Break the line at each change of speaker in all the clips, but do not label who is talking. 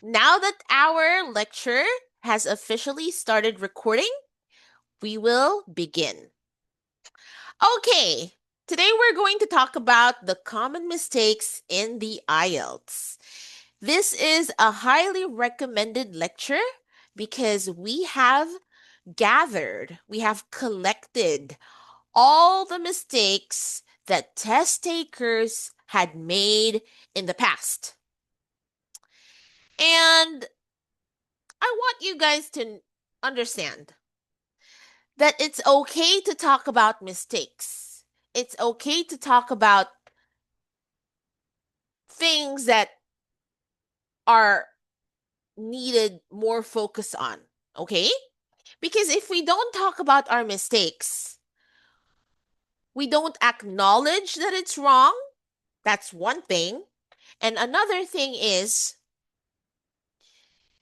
Now that our lecture has officially started recording, we will begin. Okay, today we're going to talk about the common mistakes in the IELTS. This is a highly recommended lecture because we have collected all the mistakes that test takers had made in the past. And I want you guys to understand that it's okay to talk about mistakes. It's okay to talk about things that are needed more focus on. Okay? Because if we don't talk about our mistakes, we don't acknowledge that it's wrong. That's one thing. And another thing is,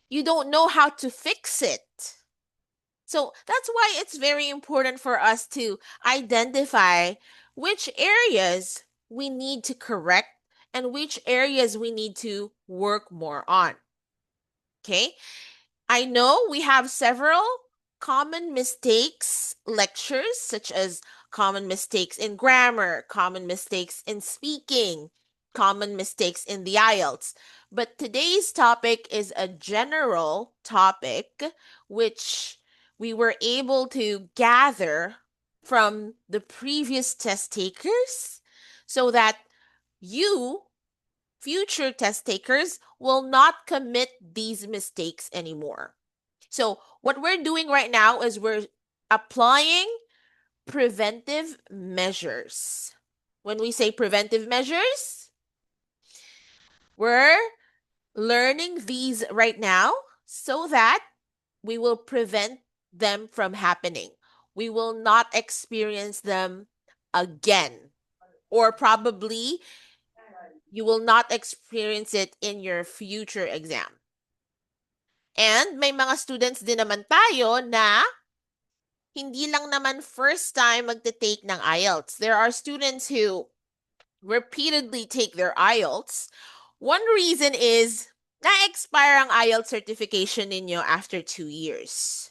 you don't know how to fix it. So that's why it's very important for us to identify which areas we need to correct and which areas we need to work more on. Okay? I know we have several common mistakes lectures, such as common mistakes in grammar, common mistakes in speaking, common mistakes in the IELTS. But today's topic is a general topic, which we were able to gather from the previous test takers so that you future test takers will not commit these mistakes anymore. So, what we're doing right now is we're applying preventive measures. When we say preventive measures, we're learning these right now so that we will prevent them from happening. We will not experience them again, or probably you will not experience it in your future exam. And may mga students din naman tayo na hindi lang naman first time magte-take ng IELTS. There are students who repeatedly take their IELTS. One reason is na-expire ang IELTS certification ninyo after 2 years.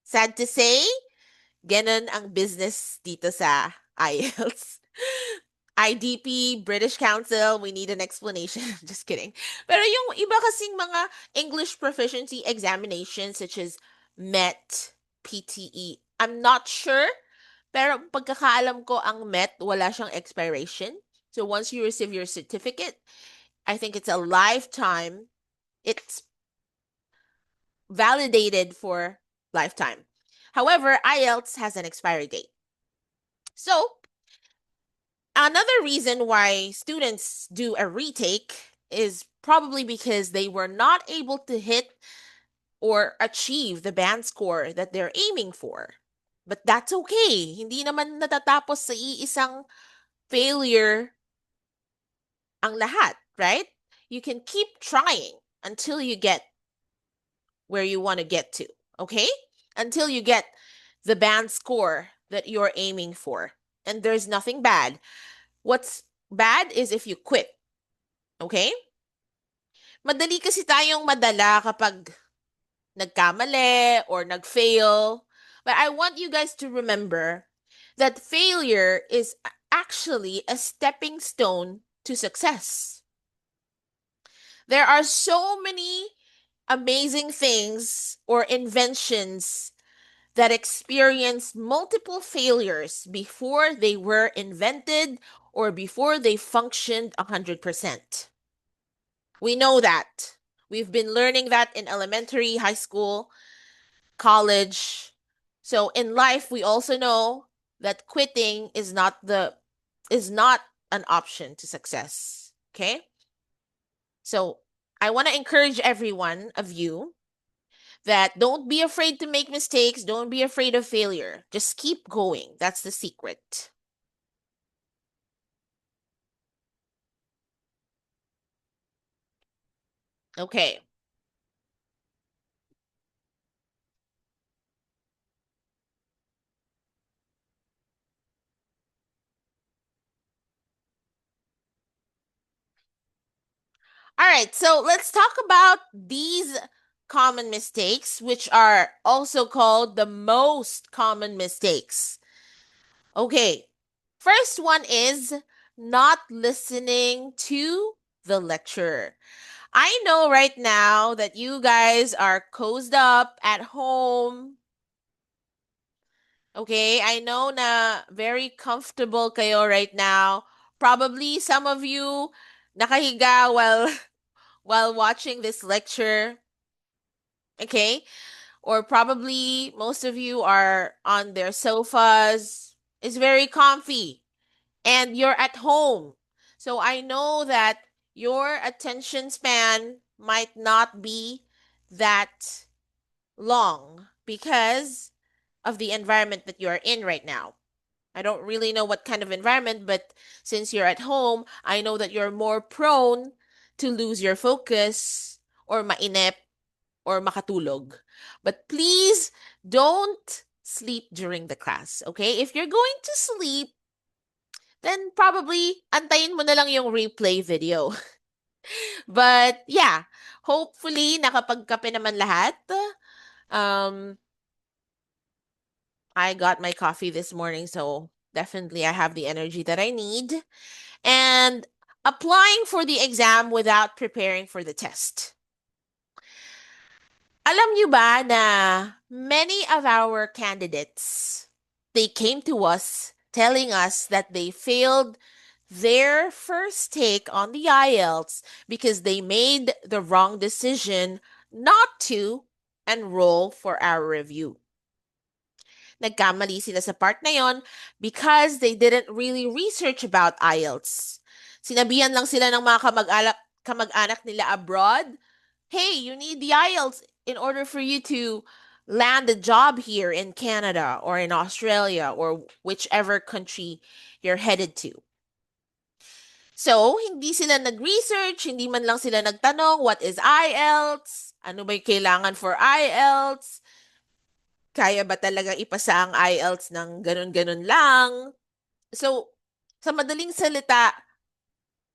Sad to say, ganun ang business dito sa IELTS. IDP, British Council, we need an explanation. Just kidding. Pero yung iba kasing mga English proficiency examinations such as MET, PTE, I'm not sure. Pero pagkakaalam ko, ang MET, wala siyang expiration. So once you receive your certificate, I think it's a lifetime. It's validated for lifetime. However, IELTS has an expiry date. So another reason why students do a retake is probably because they were not able to hit or achieve the band score that they're aiming for. But that's okay. Hindi naman natatapos sa iisang failure ang lahat, right? You can keep trying until you get where you want to get to, okay? Until you get the band score that you're aiming for. And there's nothing bad. What's bad is if you quit. Okay? Madali kasi tayong madala kapag nagkamali or nagfail. But I want you guys to remember that failure is actually a stepping stone to success. There are so many amazing things or inventions that experienced multiple failures before they were invented or before they functioned 100%. We know that. We've been learning that in elementary, high school, college. So in life, we also know that quitting is not an option to success. Okay? So I want to encourage every one of you that don't be afraid to make mistakes, don't be afraid of failure. Just keep going. That's the secret. Okay. All right, so let's talk about these common mistakes, which are also called the most common mistakes. Okay, first one is not listening to the lecturer. I know right now that you guys are cozied up at home. Okay, I know na very comfortable kayo right now. Probably some of you nakahiga while while watching this lecture. Okay? Or probably most of you are on their sofas. It's very comfy and you're at home. So I know that your attention span might not be that long because of the environment that you are in right now. I don't really know what kind of environment, but since you're at home, I know that you're more prone to lose your focus or mainip or makatulog. But please don't sleep during the class, okay? If you're going to sleep, then probably antayin mo na lang yung replay video. But yeah, hopefully nakapagkape naman lahat. Um, I got my coffee this morning, so definitely I have the energy that I need. And applying for the exam without preparing for the test. Alam niyo ba na many of our candidates, they came to us telling us that they failed their first take on the IELTS because they made the wrong decision not to enroll for our review. Nagkamali sila sa part na yon because they didn't really research about IELTS. Sinabihan lang sila ng mga kamag-anak nila abroad, hey, you need the IELTS in order for you to land a job here in Canada or in Australia or whichever country you're headed to. So, hindi sila nag-research, hindi man lang sila nagtanong, what is IELTS? Ano ba yung kailangan for IELTS? Kaya ba talaga ipasa ang IELTS ng ganun-ganun lang? So, sa madaling salita,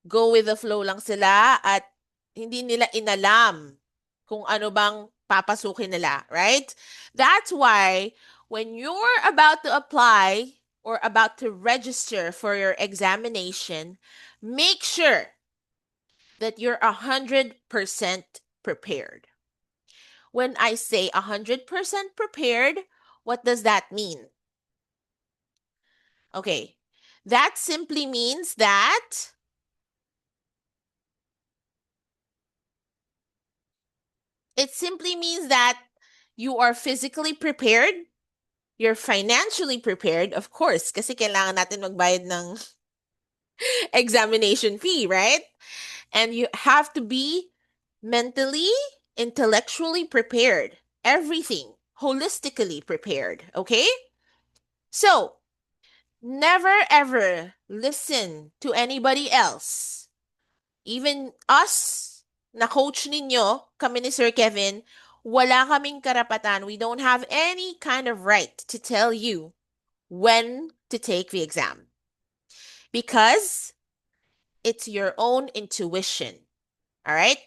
go with the flow lang sila at hindi nila inalam kung ano bang papasukin nila, right? That's why when you're about to apply or about to register for your examination, make sure that you're 100% prepared. When I say 100% prepared, what does that mean? Okay, that simply means that you are physically prepared, you're financially prepared, of course, kasi kailangan natin magbayad ng examination fee, right? And you have to be mentally, intellectually prepared. Everything holistically prepared, okay? So, never ever listen to anybody else. Even us, na coach ninyo, kami ni Sir Kevin, wala kaming karapatan. We don't have any kind of right to tell you when to take the exam. Because it's your own intuition. All right?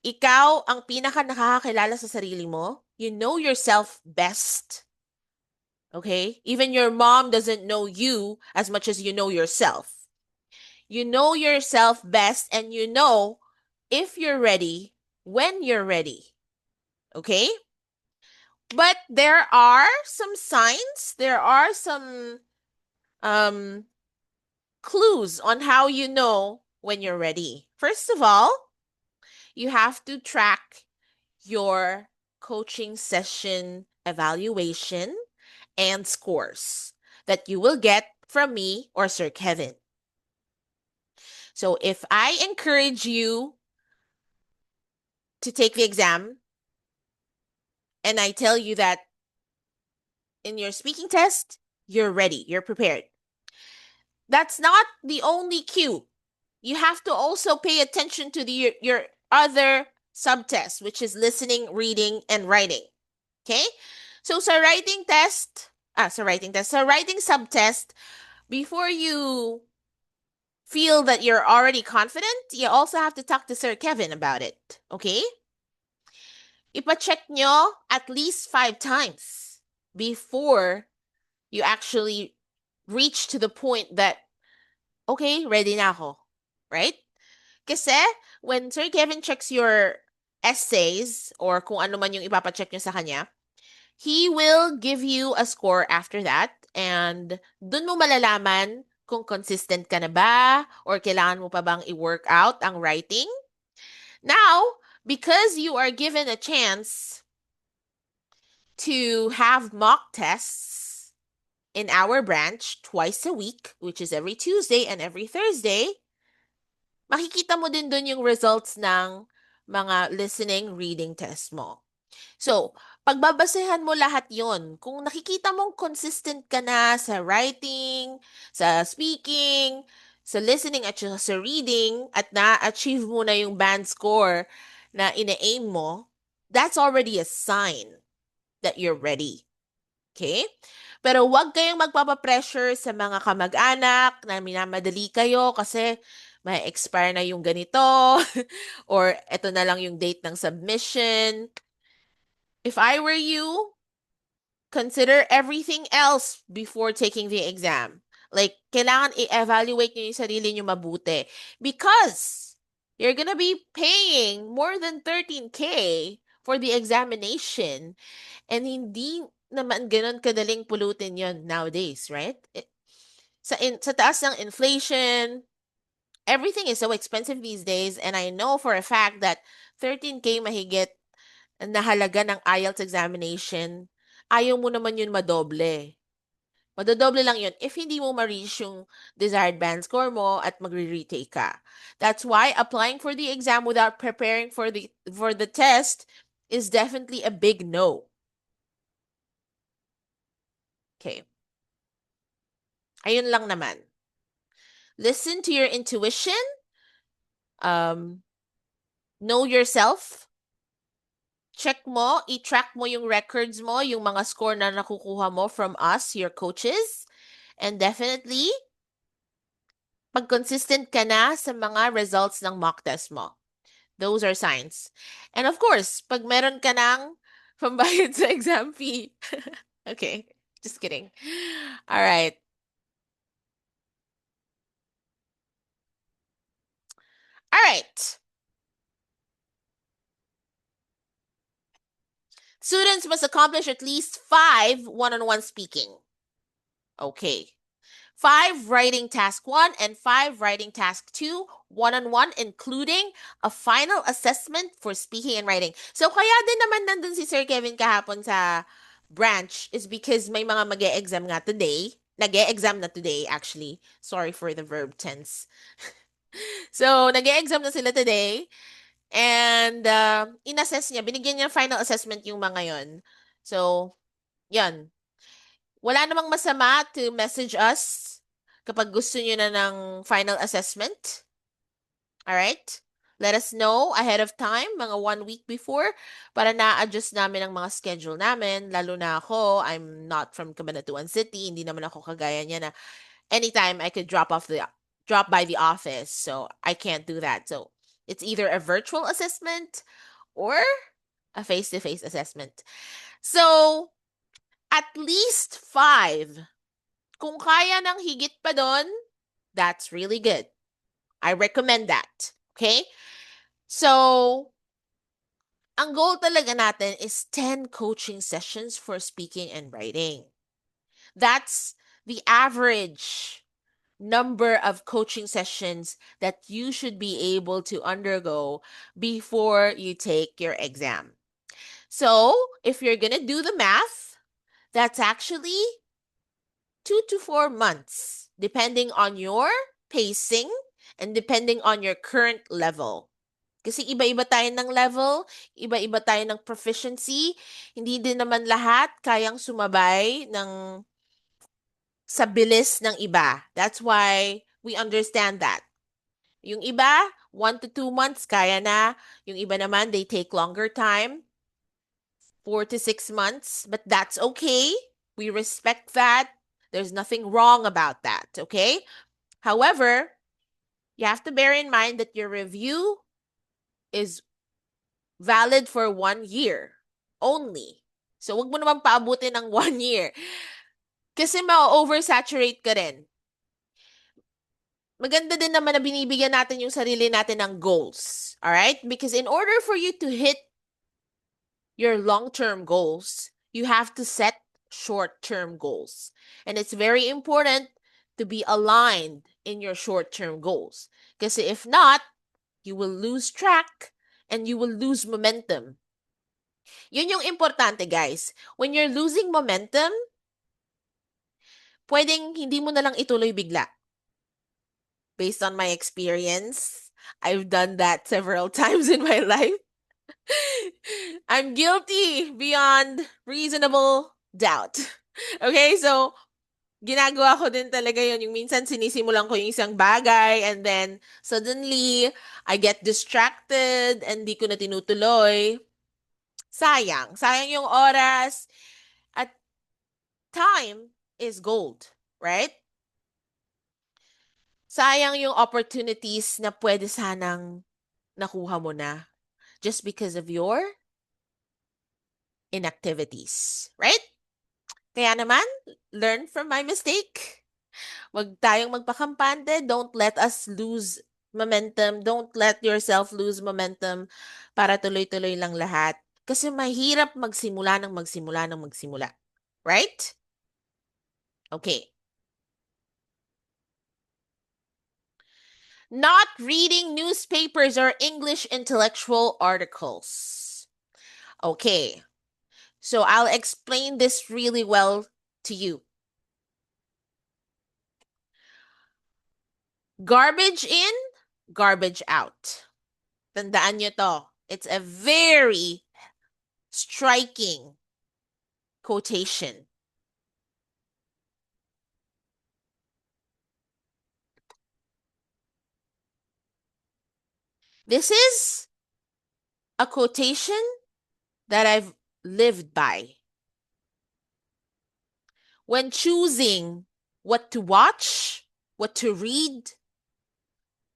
Ikaw ang pinaka nakakakilala sa sarili mo. You know yourself best. Okay? Even your mom doesn't know you as much as you know yourself. You know yourself best and you know if you're ready, when you're ready. Okay? But there are some signs, there are some clues on how you know when you're ready. First of all, you have to track your coaching session evaluation and scores that you will get from me or Sir Kevin. So if I encourage you to take the exam and I tell you that in your speaking test, you're ready, you're prepared. That's not the only cue. You have to also pay attention to your other subtests, which is listening, reading, and writing. Okay? So sa writing subtest, before you feel that you're already confident, you also have to talk to Sir Kevin about it. Okay? Ipa-check nyo at least 5 times before you actually reach to the point that, okay, ready na ako. Right? Kasi when Sir Kevin checks your essays or kung ano man yung ipapacheck nyo sa kanya, he will give you a score after that, and dun mo malalaman kung consistent ka na ba or kailangan mo pa bang i-work out ang writing. Now, because you are given a chance to have mock tests in our branch twice a week, which is every Tuesday and every Thursday, makikita mo din dun yung results ng mga listening, reading test mo. So, pagbabasehan mo lahat yon, kung nakikita mong consistent ka na sa writing, sa speaking, sa listening at sa reading, at na-achieve mo na yung band score na ina-aim mo, that's already a sign that you're ready. Okay? Pero huwag kayong magpapapressure sa mga kamag-anak na minamadali kayo kasi may expire na yung ganito or eto na lang yung date ng submission. If I were you, consider everything else before taking the exam. Like, kailangan i-evaluate nyo yung sarili nyo mabuti. Because you're gonna be paying more than 13K for the examination. And hindi naman ganun kadaling pulutin yon nowadays, right? Sa taas ng inflation, everything is so expensive these days. And I know for a fact that 13K mahigit na halaga ng IELTS examination, ayaw mo naman yun madoble. Madodoble lang yun if hindi mo ma-reach yung desired band score mo at magre-retake ka. That's why applying for the exam without preparing for the test is definitely a big no. Okay. Ayun lang naman. Listen to your intuition. Know yourself. Check mo, i-track mo yung records mo, yung mga score na nakukuha mo from us, your coaches. And definitely, pag-consistent ka na sa mga results ng mock test mo. Those are signs. And of course, pag meron ka ng pambayad sa exam fee. Okay, just kidding. All right. All right. Students must accomplish at least 5 one-on-one speaking. Okay. 5 writing task 1 and 5 writing task 2, one-on-one, including a final assessment for speaking and writing. So, kaya din naman nandun si Sir Kevin kahapon sa branch is because may mga mag-e-exam nga today. Nag-e-exam na today, actually. Sorry for the verb tense. So, nag-e-exam na sila today. And, in-assess niya, binigyan niya final assessment yung mga yon. So, yan. Wala namang masama to message us kapag gusto niyo na ng final assessment. Alright? Let us know ahead of time, mga 1 week before, para na-adjust namin ang mga schedule namin. Lalo na ako, I'm not from Cabanatuan City. Hindi naman ako kagaya niya na anytime I could drop by the office. So, I can't do that. So, it's either a virtual assessment or a face-to-face assessment. So, at least 5. Kung kaya ng higit pa doon, that's really good. I recommend that. Okay? So, ang goal talaga natin is 10 coaching sessions for speaking and writing. That's the average number of coaching sessions that you should be able to undergo before you take your exam. So, if you're going to do the math, that's actually 2 to 4 months, depending on your pacing and depending on your current level. Kasi iba-iba tayo ng level, iba-iba tayo ng proficiency. Hindi din naman lahat kayang sumabay sa bilis ng iba. That's why we understand that. Yung iba, 1 to 2 months, kaya na. Yung iba naman, they take longer time, 4 to 6 months. But that's okay. We respect that. There's nothing wrong about that, okay? However, You have to bear in mind that your review is valid for 1 year only. So, wag mo naman paabutin ng 1 year. Kasi ma-oversaturate ka rin. Maganda din naman na binibigyan natin yung sarili natin ng goals. Alright? Because in order for you to hit your long-term goals, you have to set short-term goals. And it's very important to be aligned in your short-term goals. Kasi if not, you will lose track and you will lose momentum. Yun yung importante, guys. When you're losing momentum, pwedeng hindi mo na lang ituloy bigla. Based on my experience, I've done that several times in my life. I'm guilty beyond reasonable doubt. Okay, so ginagawa ko din talaga yun. Yung minsan sinisimulan ko yung isang bagay and then suddenly I get distracted and di ko na tinutuloy. Sayang. Sayang yung oras. At time is gold, right? Sayang yung opportunities na pwede sanang nakuha mo na just because of your inactivities, right? Kaya naman, learn from my mistake. Wag tayong magpakampante. Don't let us lose momentum. Don't let yourself lose momentum para tuloy-tuloy lang lahat. Kasi mahirap magsimula ng magsimula ng magsimula. Right? Okay. Not reading newspapers or English intellectual articles. Okay. So I'll explain this really well to you. Garbage in, garbage out. Tandaan nyo to. It's a very striking quotation. This is a quotation that I've lived by. When choosing what to watch, what to read,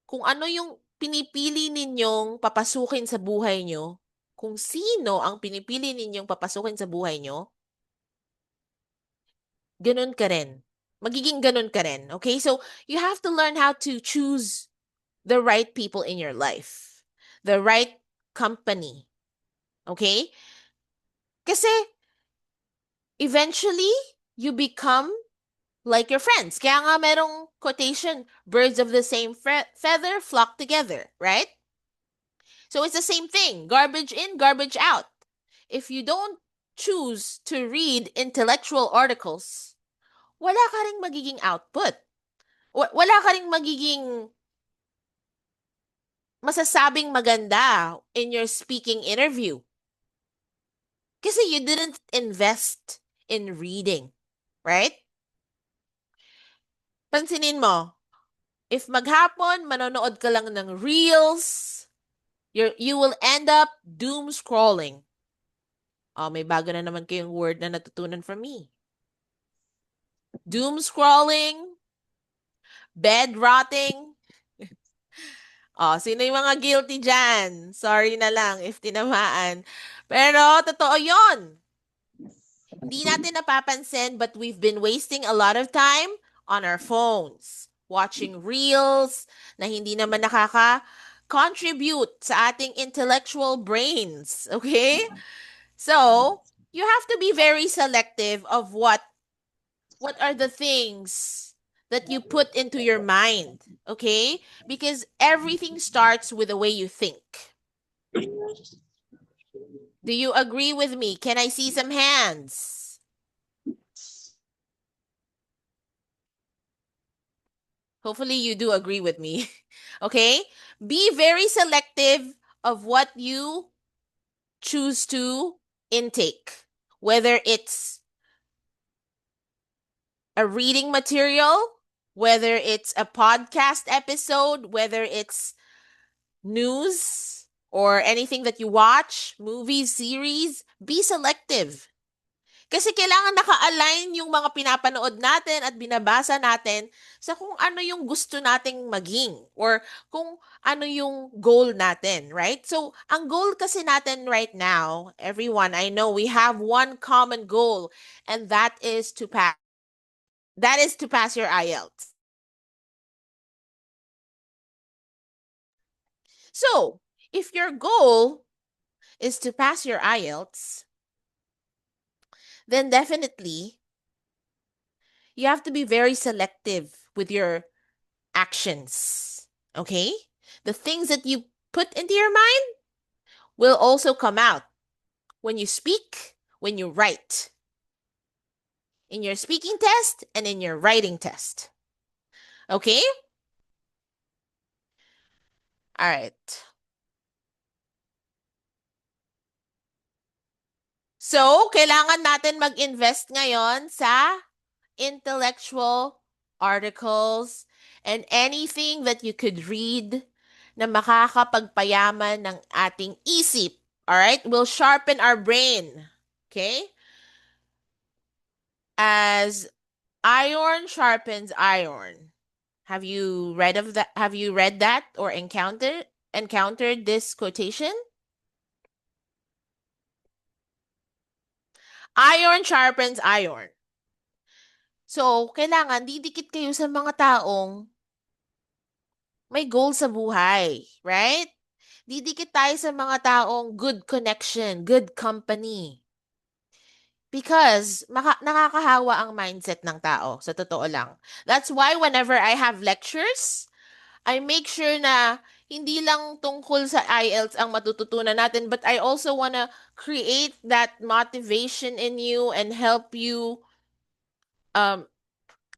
kung ano yung pinipili ninyong papasukin sa buhay nyo, kung sino ang pinipili ninyong papasukin sa buhay nyo, ganun ka rin. Magiging ganun ka rin. Okay? So, you have to learn how to choose the right people in your life. The right company. Okay? Kasi, eventually, you become like your friends. Kaya nga merong quotation, birds of the same feather flock together, right? So it's the same thing. Garbage in, garbage out. If you don't choose to read intellectual articles, wala ka ring magiging output. Wala ka ring magiging masasabing maganda in your speaking interview. Kasi you didn't invest in reading, right? Pansinin mo, if maghapon, manonood ka lang ng reels, you will end up doom scrolling. Oh, may bago na naman kayong word na natutunan from me. Doom scrolling, bed rotting. Oh, sino yung mga guilty dyan? Sorry na lang if tinamaan. Pero, totoo yon. Hindi natin napapansin but we've been wasting a lot of time on our phones. Watching reels na hindi naman nakaka-contribute sa ating intellectual brains. Okay? So, you have to be very selective of what are the things that you put into your mind, okay? Because everything starts with the way you think. Do you agree with me? Can I see some hands? Hopefully you do agree with me. Okay? Be very selective of what you choose to intake. Whether it's a reading material, whether it's a podcast episode, whether it's news or anything that you watch, movies, series, be selective. Kasi kailangan naka-align yung mga pinapanood natin at binabasa natin sa kung ano yung gusto nating maging or kung ano yung goal natin, right? So, ang goal kasi natin right now, everyone, I know we have one common goal, and that is to pass. That is to pass your IELTS. So, if your goal is to pass your IELTS, then definitely you have to be very selective with your actions. Okay? The things that you put into your mind will also come out when you speak, when you write, in your speaking test and in your writing test. Okay? All right. So, kailangan natin mag-invest ngayon sa intellectual articles and anything that you could read na makakapagpayaman ng ating isip. All right? Will sharpen our brain. Okay? As iron sharpens iron. Have you read of that? Have you read that or encountered this quotation? Iron sharpens iron. So, kailangan didikit kayo sa mga taong may goal sa buhay, right? Didikit tayo sa mga taong good connection, good company. Because nakakahawa ang mindset ng tao, sa totoo lang. That's why whenever I have lectures, I make sure na hindi lang tungkol sa IELTS ang matututunan natin, but I also wanna create that motivation in you and help you um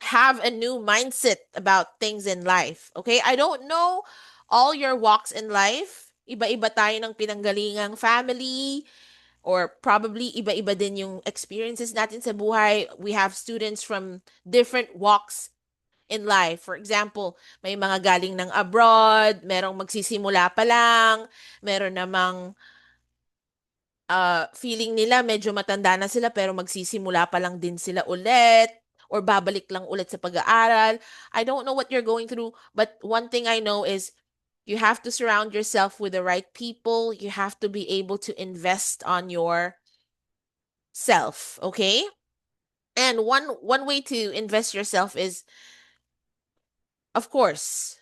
have a new mindset about things in life. Okay? I don't know all your walks in life. Iba-iba tayo ng pinanggalingang family or probably iba-iba din yung experiences natin sa buhay. We have students from different walks in life. For example, may mga galing ng abroad, merong magsisimula pa lang, meron namang feeling nila medyo matanda na sila pero magsisimula pa lang din sila ulit or babalik lang ulit sa pag-aaral. I don't know what you're going through, but one thing I know is you have to surround yourself with the right people. You have to be able to invest on your self, okay? And one way to invest yourself is, of course,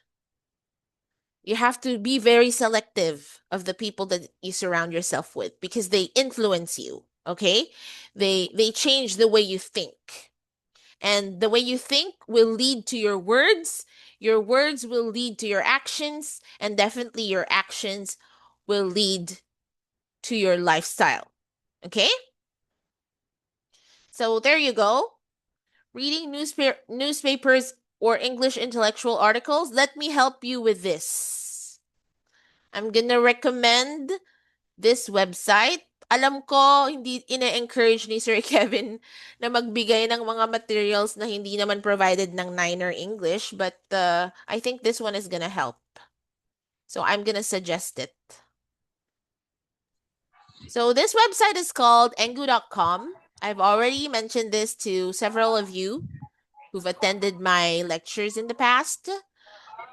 you have to be very selective of the people that you surround yourself with because they influence you, okay? They change the way you think. And the way you think will lead to your words will lead to your actions, and definitely your actions will lead to your lifestyle. Okay? So there you go. Reading newspapers or English intellectual articles. Let me help you with this. I'm gonna recommend this website. Alam ko, hindi ina-encourage ni Sir Kevin na magbigay ng mga materials na hindi naman provided ng Niner English, but I think this one is gonna help. So I'm gonna suggest it. So this website is called engu.com. I've already mentioned this to several of you who've attended my lectures in the past.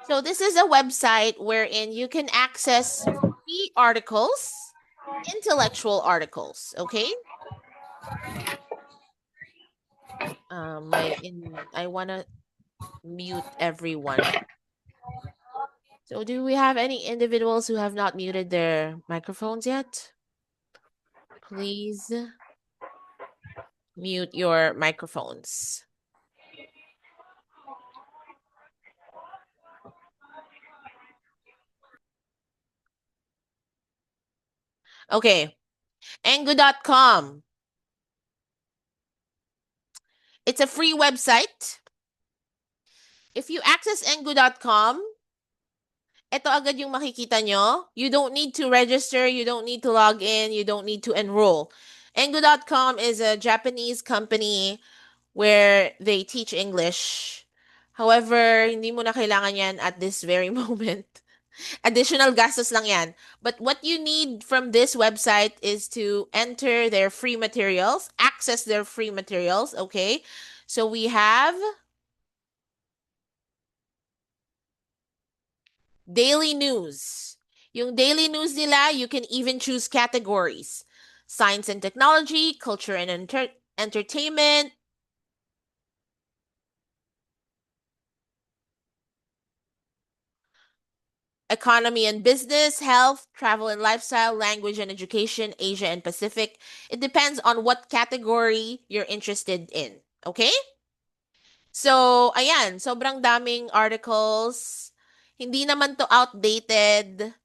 So this is a website wherein you can access free articles, intellectual articles, okay? I wanna mute everyone. So do we have any individuals who have not muted their microphones yet? Please mute your microphones. Okay. Engu.com. It's a free website. If you access engu.com, ito agad yung makikita nyo. You don't need to register, you don't need to log in, you don't need to enroll. Engu.com is a Japanese company where they teach English. However, hindi mo na kailangan yan at this very moment. Additional gastos lang yan. But what you need from this website is to enter their free materials, access their free materials, okay? So we have daily news. Yung daily news nila, you can even choose categories. Science and technology, culture and entertainment, economy and business, health, travel and lifestyle, language and education, Asia and Pacific. It depends on what category you're interested in. Okay? So, ayan, sobrang daming articles. Hindi naman to outdated.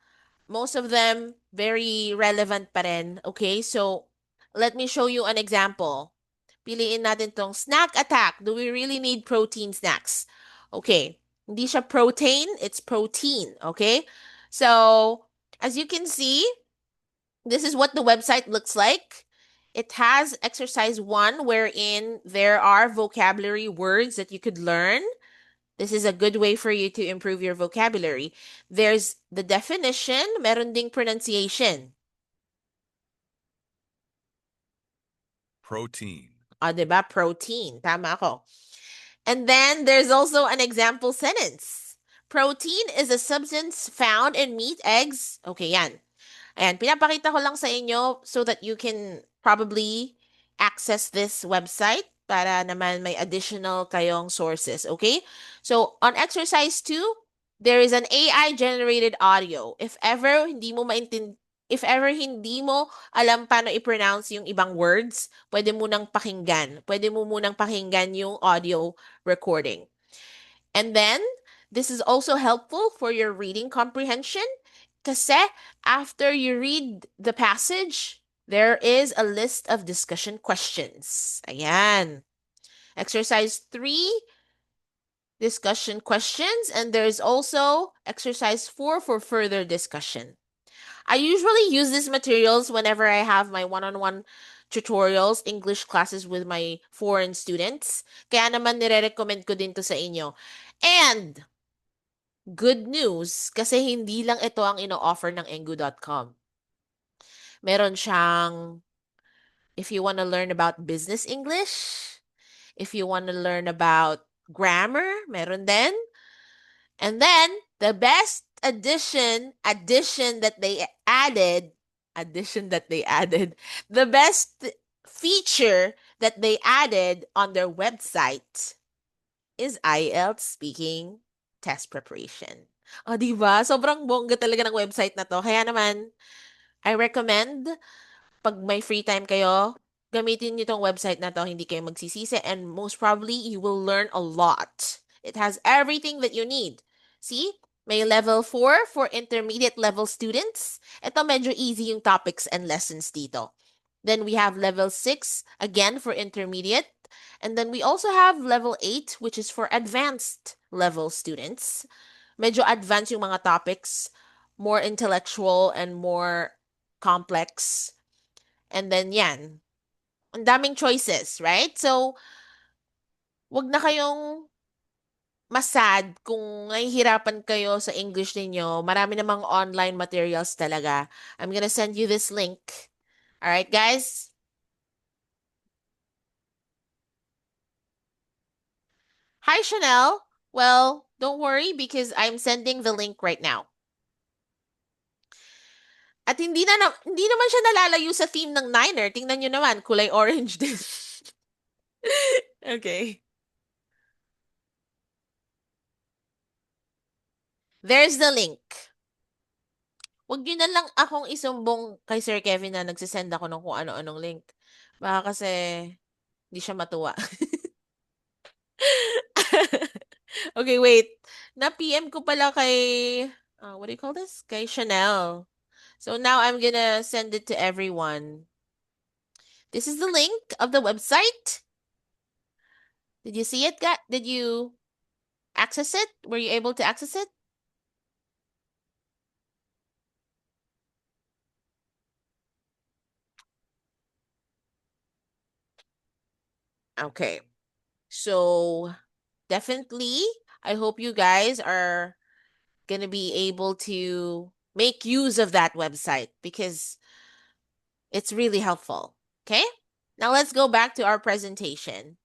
Most of them very relevant pa rin. Okay? So, let me show you an example. Piliin natin tong snack attack. Do we really need protein snacks? Okay. Hindi siya protein, it's protein. Okay? So, as you can see, this is what the website looks like. It has exercise one, wherein there are vocabulary words that you could learn. This is a good way for you to improve your vocabulary. There's the definition, meron ding pronunciation.
Protein.
Diba? Protein. Tama ako. And then there's also an example sentence. Protein is a substance found in meat, eggs. Okay, yan. Ayan, pinapakita ko lang sa inyo so that you can probably access this website para naman may additional kayong sources, okay? So, on exercise 2, there is an AI-generated audio. If ever hindi mo alam paano i-pronounce yung ibang words, pwede mo nang pakinggan. Pwede mo munang pakinggan yung audio recording. And then, this is also helpful for your reading comprehension kasi after you read the passage, there is a list of discussion questions. Ayan. Exercise 3, discussion questions, and there's also exercise 4 for further discussion. I usually use these materials whenever I have my one-on-one tutorials, English classes with my foreign students. Kaya naman nire-recommend ko din to sa inyo. And good news, kasi hindi lang ito ang ino-offer ng engu.com. Meron siyang, if you want to learn about business English, if you want to learn about grammar, meron din. And then, the best addition that they added, the best feature that they added on their website is IELTS speaking test preparation. O, di ba? Sobrang bongga talaga ng website na to. Kaya naman, I recommend, pag may free time kayo, gamitin niyo tong website na to, hindi kayo magsisisi, and most probably, you will learn a lot. It has everything that you need. See? May level 4 for intermediate level students. Ito medyo easy yung topics and lessons dito. Then we have level 6, again for intermediate. And then we also have level 8, which is for advanced level students. Medyo advanced yung mga topics, more intellectual and more complex. And then yan, ang daming choices, right? So, wag na kayong masad kung nahihirapan kayo sa English ninyo. Marami namang online materials talaga. I'm gonna send you this link. All right, guys? Hi, Chanel. Well, don't worry because I'm sending the link right now. At hindi naman siya nalalayo sa theme ng Niner. Tingnan nyo naman, kulay orange din. Okay. There's the link. Huwag nyo na lang akong isumbong kay Sir Kevin na nagsisend ako ng kung ano-anong link. Baka kasi hindi siya matuwa. Okay, wait. Na-PM ko pala kay, what do you call this? Kay Chanel. So now I'm gonna send it to everyone. This is the link of the website. Did you see it? Did you access it? Were you able to access it? Okay. So definitely, I hope you guys are going to be able to make use of that website because it's really helpful. Okay? Now let's go back to our presentation.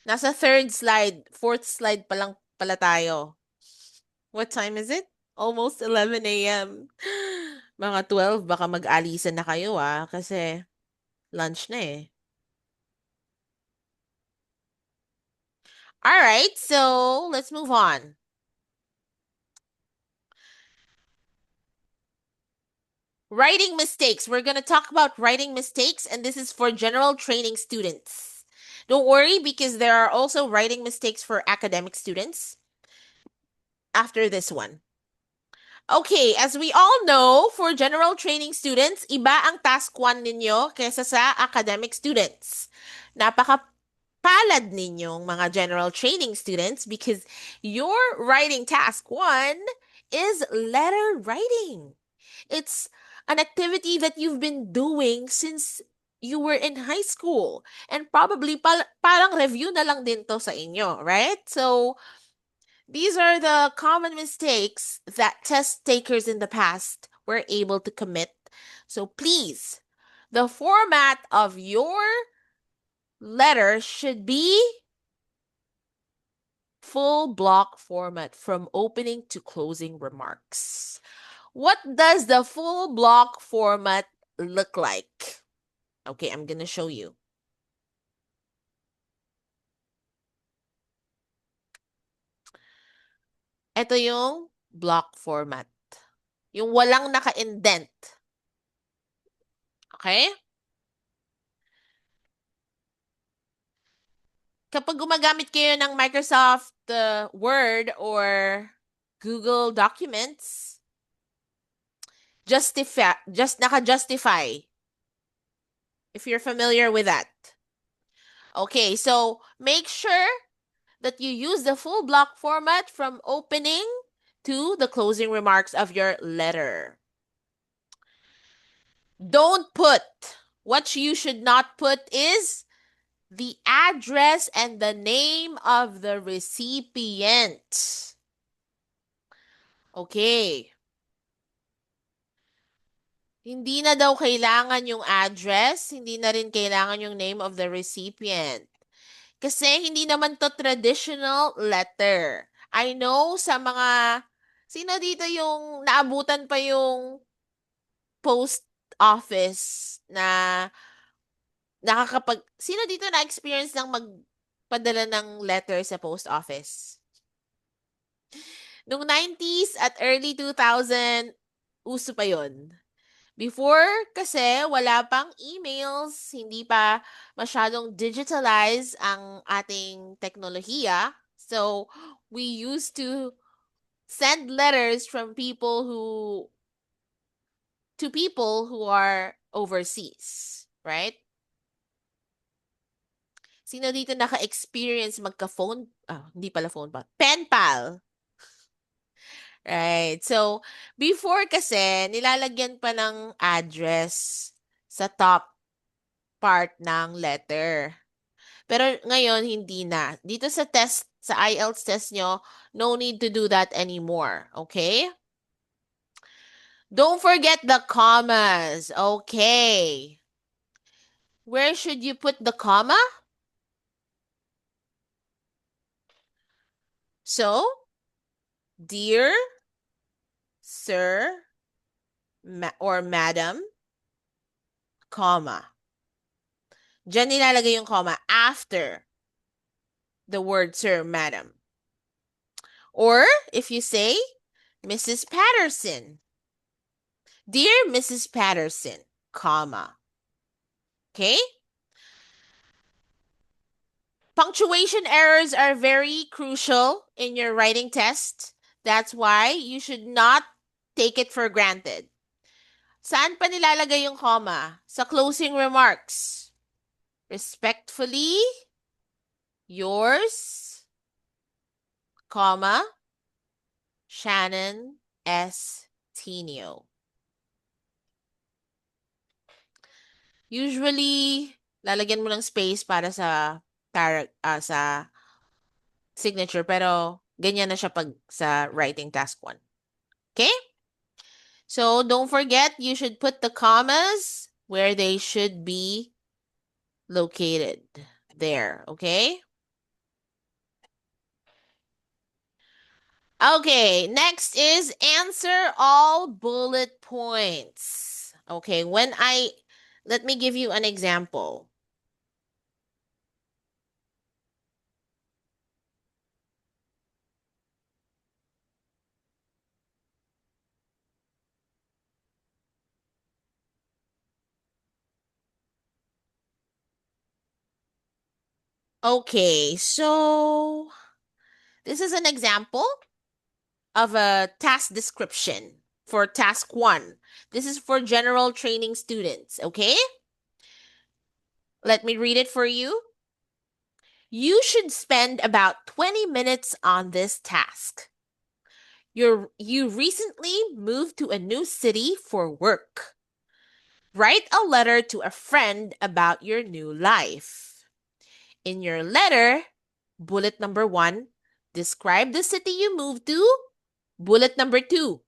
Nasa fourth slide pa lang pala tayo. What time is it? Almost 11 a.m. Mga 12, baka mag-alisan na kayo kasi lunch na eh. All right, so let's move on. Writing mistakes. We're going to talk about writing mistakes, and this is for general training students. Don't worry because there are also writing mistakes for academic students after this one. Okay, as we all know, for general training students, iba ang task 1 ninyo kaysa sa academic students. Napakapalad ninyong mga general training students because your writing task 1 is letter writing. It's an activity that you've been doing since you were in high school. And probably parang review na lang din to sa inyo, right? So, these are the common mistakes that test takers in the past were able to commit. So please, the format of your letter should be full block format from opening to closing remarks. What does the full block format look like? Okay, I'm gonna show you. Ito yung block format. Yung walang naka-indent. Okay? Kapag gumagamit kayo ng Microsoft Word or Google Documents, just naka-justify if you're familiar with that. Okay, so make sure that you use the full block format from opening to the closing remarks of your letter. Don't put, what you should not put is the address and the name of the recipient. Okay. Hindi na daw kailangan yung address, hindi na rin kailangan yung name of the recipient. Kasi hindi naman to traditional letter. I know sa mga, sino dito yung naabutan pa yung post office na sino dito na-experience ng magpadala ng letter sa post office? Nung 90s at early 2000, uso pa yon. Before kasi wala pang emails, hindi pa masyadong digitalize ang ating teknolohiya. So, we used to send letters from people who are overseas, right? Sino dito naka-experience magka-phone? Hindi pala phone pa. Pen pal. Right. So, before kasi, nilalagyan pa ng address sa top part ng letter. Pero ngayon, hindi na. Dito sa test, sa IELTS test nyo, no need to do that anymore. Okay? Don't forget the commas. Okay. Where should you put the comma? So, dear sir or madam, comma. Diyan nilalagay yung comma after the word sir, madam. Or if you say, Mrs. Patterson, dear Mrs. Patterson, comma. Okay? Punctuation errors are very crucial in your writing test. That's why you should not take it for granted. Saan pa nilalagay yung comma? Sa closing remarks. Respectfully, yours, comma, Shannon S. Tenio. Usually, lalagyan mo ng space para sa sa signature, pero ganyan na siya pag sa writing task 1. Okay? So don't forget, you should put the commas where they should be located. There, okay? Okay, next is answer all bullet points. Okay, let me give you an example. Okay, so this is an example of a task description for task 1. This is for general training students, okay? Let me read it for you. You should spend about 20 minutes on this task. You recently moved to a new city for work. Write a letter to a friend about your new life. In your letter, bullet number 1, describe the city you moved to. Bullet number 2,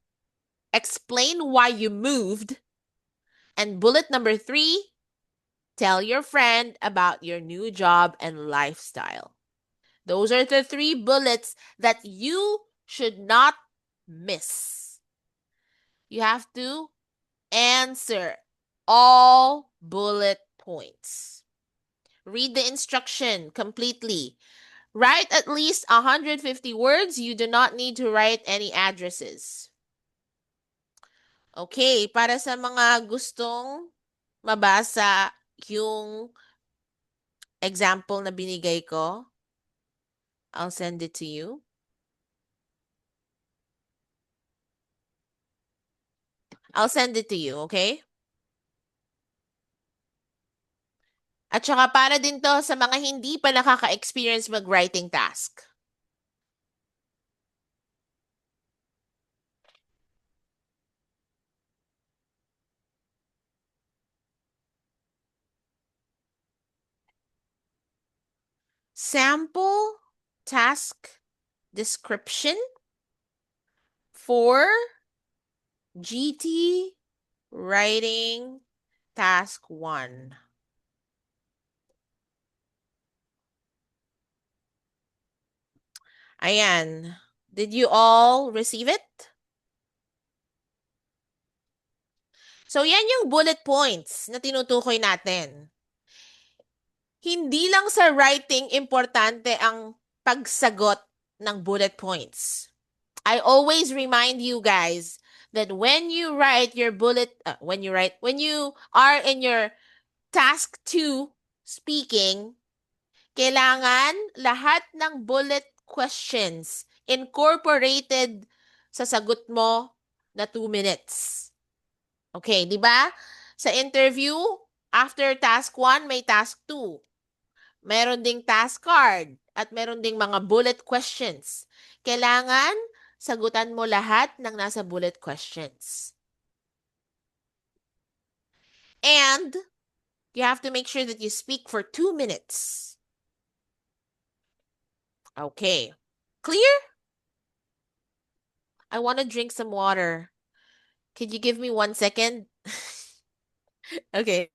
explain why you moved. And bullet number 3, tell your friend about your new job and lifestyle. Those are the 3 bullets that you should not miss. You have to answer all bullet points. Read the instruction completely. Write at least 150 words. You do not need to write any addresses. Okay, para sa mga gustong mabasa yung example na binigay ko, I'll send it to you. I'll send it to you, okay? At saka para din to sa mga hindi pa nakaka-experience mag-writing task. Sample task description for GT writing task 1. Ayan. Did you all receive it? So, yan yung bullet points na tinutukoy natin. Hindi lang sa writing importante ang pagsagot ng bullet points. I always remind you guys that when you write your when you are in your task 2 speaking, kailangan lahat ng bullet questions incorporated sa sagot mo na 2 minutes. Okay, di ba? Sa interview, after task 1, may task 2. Meron ding task card at meron ding mga bullet questions. Kailangan sagutan mo lahat ng nasa bullet questions. And you have to make sure that you speak for 2 minutes. Okay. Clear? I want to drink some water. Could you give me 1 second? Okay.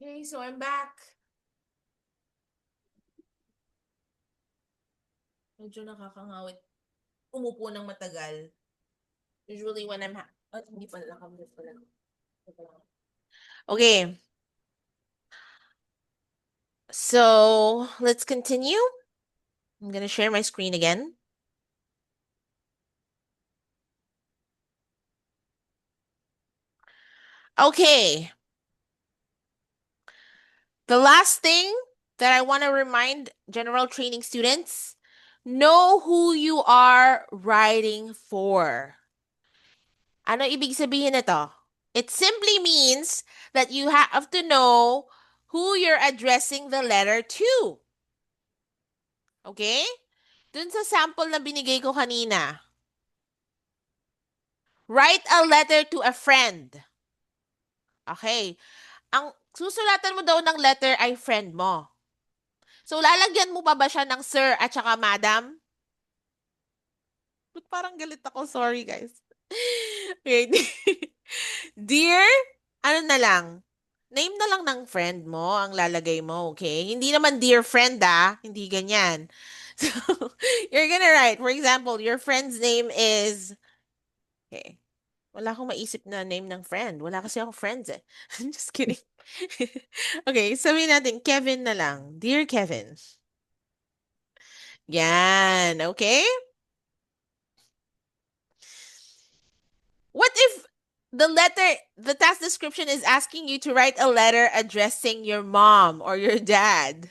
Okay, so I'm back. Medyo nakakangawit. Umupo ng matagal. Usually when hindi pala nakamulit pala. Okay. So, let's continue. I'm going to share my screen again. Okay. The last thing that I want to remind general training students, Know who you are writing for. Ano ibig sabihin nito? It simply means that you have to know who you're addressing the letter to. Okay? Dun sa sample na binigay ko kanina, write a letter to a friend. Okay. Ang susulatan mo daw ng letter ay friend mo. So, lalagyan mo pa ba siya ng sir at saka madam? Ba't parang galit ako? Sorry, guys. Okay. Dear, ano na lang? Name na lang ng friend mo ang lalagay mo, okay? Hindi naman dear friend, ah. Hindi ganyan. So, you're gonna write, for example, your friend's name is, okay, wala akong maisip na name ng friend. Wala kasi akong friends eh. Just kidding. Okay, sabihin natin, Kevin na lang. Dear Kevin. Yan, okay? What if the task description is asking you to write a letter addressing your mom or your dad?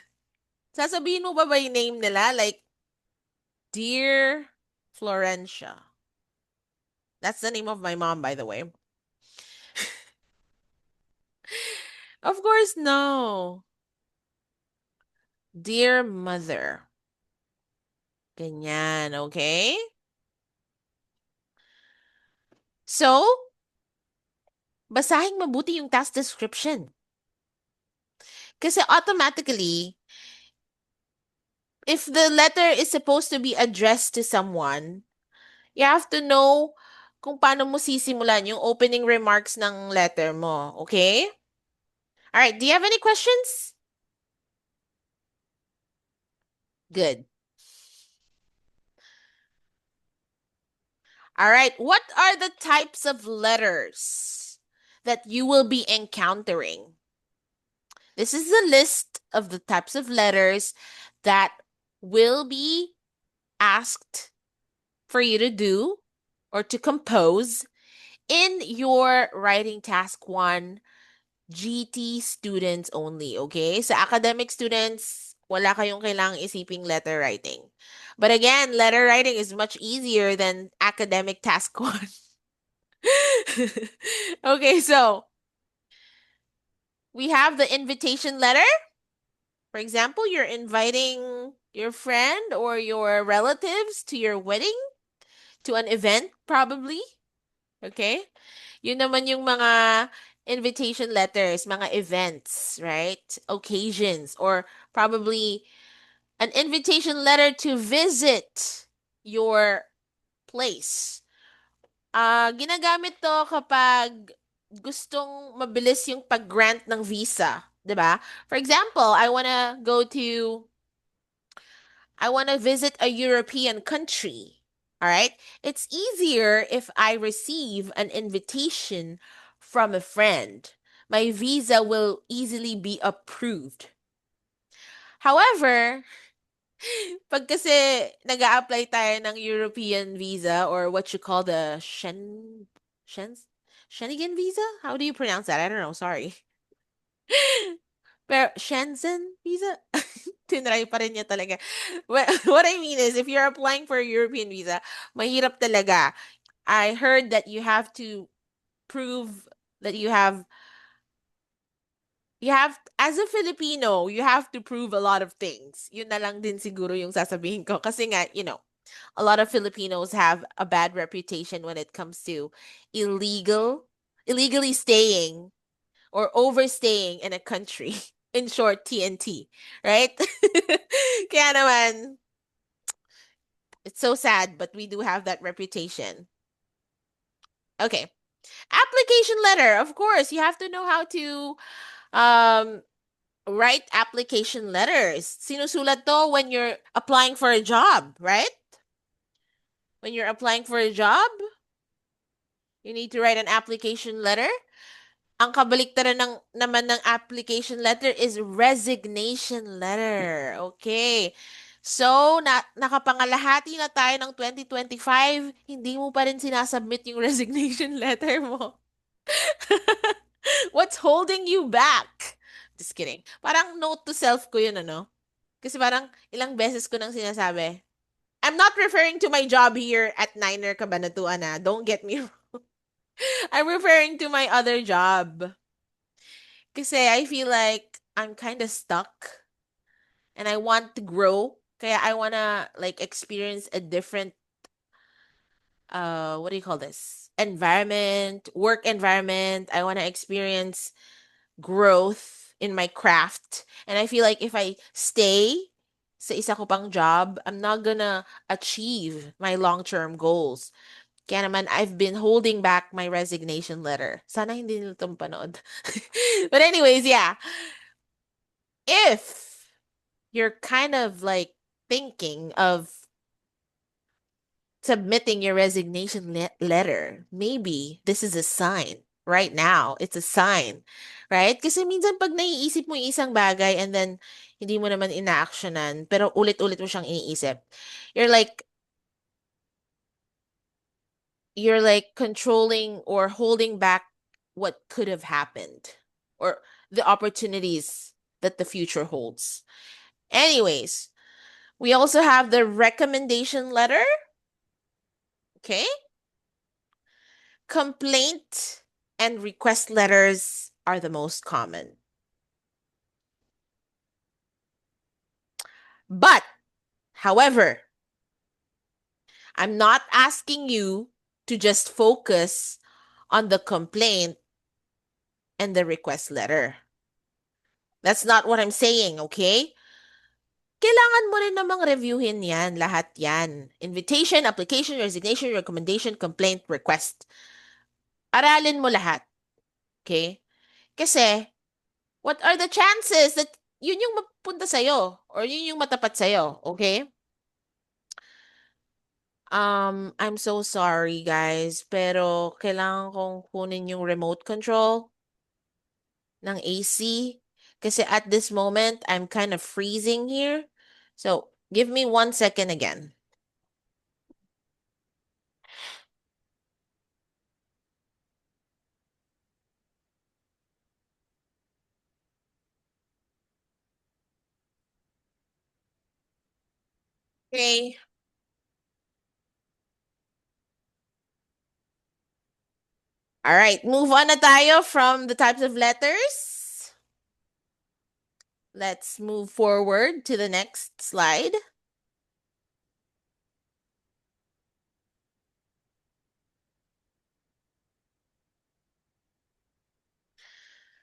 Sasabihin mo ba yung name nila? Like, Dear Florencia. That's the name of my mom, by the way. Of course, no. Dear mother. Ganyan, okay? So, basahin mabuti yung task description. Kasi automatically, if the letter is supposed to be addressed to someone, you have to know kung paano mo sisimulan yung opening remarks ng letter mo. Okay? All right. Do you have any questions? Good. All right. What are the types of letters that you will be encountering? This is the list of the types of letters that will be asked for you to do or to compose in your writing task 1 GT students only, okay? Sa academic students, wala kayong kailangang isiping letter writing. But again, letter writing is much easier than academic task 1. Okay, so we have the invitation letter. For example, you're inviting your friend or your relatives to your wedding, to an event probably. Okay? Yun naman yung mga invitation letters, mga events, right? Occasions, or probably an invitation letter to visit your place. Ginagamit to kapag gustong mabilis yung pag-grant ng visa, 'di ba? For example, I want to visit a European country. All right? It's easier if I receive an invitation from a friend. My visa will easily be approved. However, pag kasi nag-a-apply tayo ng European visa or what you call the Shen, Schengen visa? How do you pronounce that? I don't know. Sorry. Pero Shenzhen visa? Tinry pa rin niya talaga. What I mean is, if you're applying for a European visa, mahirap talaga. I heard that you have to prove that as a Filipino, you have to prove a lot of things. Yun na lang din siguro yung sasabihin ko. Kasi nga, a lot of Filipinos have a bad reputation when it comes to illegally staying or overstaying in a country. In short, TNT, right? Kaya naman, it's so sad, but we do have that reputation. Okay. Application letter. Of course, you have to know how to um write application letters. Sinusulat to when you're applying for a job, right? When you're applying for a job, you need to write an application letter. Ang kabaliktaran naman ng application letter is resignation letter. Okay. So, nakapangalahati na tayo ng 2025, hindi mo pa rin sinasubmit yung resignation letter mo. What's holding you back? Just kidding. Parang note to self ko yun, ano? Kasi parang ilang beses ko nang sinasabi, I'm not referring to my job here at Niner Cabanatuan, ah. Don't get me wrong. I'm referring to my other job. Kasi I feel like I'm kind of stuck and I want to grow. Kaya I want to like experience a different what do you call this? Environment, work environment. I want to experience growth in my craft. And I feel like if I stay sa isa ko pang job, I'm not gonna achieve my long-term goals. Kaya naman, I've been holding back my resignation letter. Sana hindi nila itong panood. But anyways, yeah. If you're kind of like thinking of submitting your resignation letter, maybe this is a sign. Right now, it's a sign. Right? Kasi minsan pag naiisip mo yung isang bagay and then hindi mo naman ina-actionan, pero ulit-ulit mo siyang iniisip, you're like, you're like controlling or holding back what could have happened or the opportunities that the future holds. Anyways, we also have the recommendation letter. Okay. Complaint and request letters are the most common. But, however, I'm not asking you to just focus on the complaint and the request letter. That's not what I'm saying, okay? Kailangan mo rin namang reviewin yan, lahat yan. Invitation, application, resignation, recommendation, complaint, request. Aralin mo lahat, okay? Kasi, what are the chances that yun yung mapunta sa'yo or yun yung matapat sa'yo, okay? I'm so sorry guys, pero kailangan kong kunin yung remote control ng AC kasi at this moment, I'm kind of freezing here. So, give me 1 second again. Okay. All right, move on na tayo from the types of letters. Let's move forward to the next slide.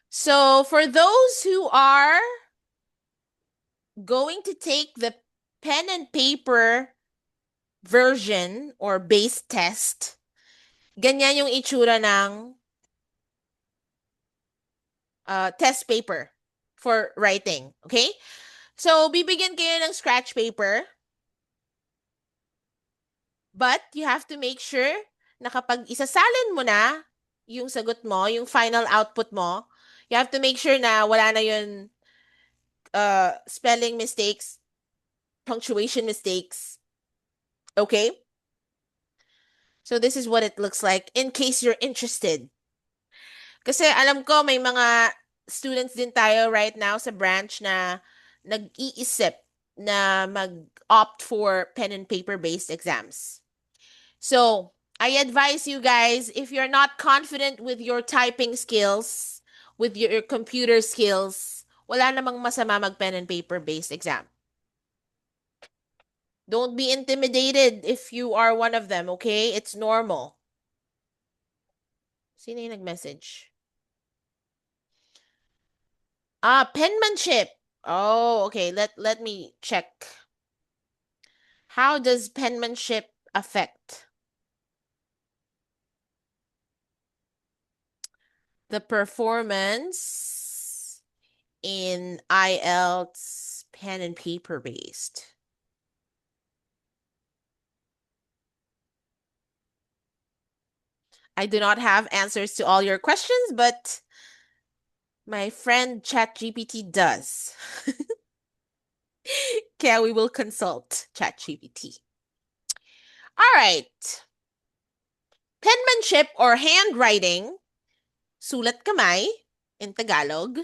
So, for those who are going to take the pen and paper version or base test, ganyan yung itsura ng test paper for writing. Okay? So, bibigyan kayo ng scratch paper. But you have to make sure na kapag isasalin mo na yung sagot mo, yung final output mo, you have to make sure na wala na yun spelling mistakes, punctuation mistakes. Okay? So this is what it looks like in case you're interested. Kasi alam ko may mga students din tayo right now sa branch na nag-iisip na mag-opt for pen and paper-based exams. So, I advise you guys, if you're not confident with your typing skills, with your computer skills, wala namang masama mag-pen and paper-based exam. Don't be intimidated if you are one of them, okay? It's normal. Sino yung nag-message? Penmanship. Oh, okay. Let me check. How does penmanship affect the performance in IELTS pen and paper based? I do not have answers to all your questions, but my friend ChatGPT does. Okay, we will consult ChatGPT. All right. Penmanship or handwriting, sulat kamay in Tagalog,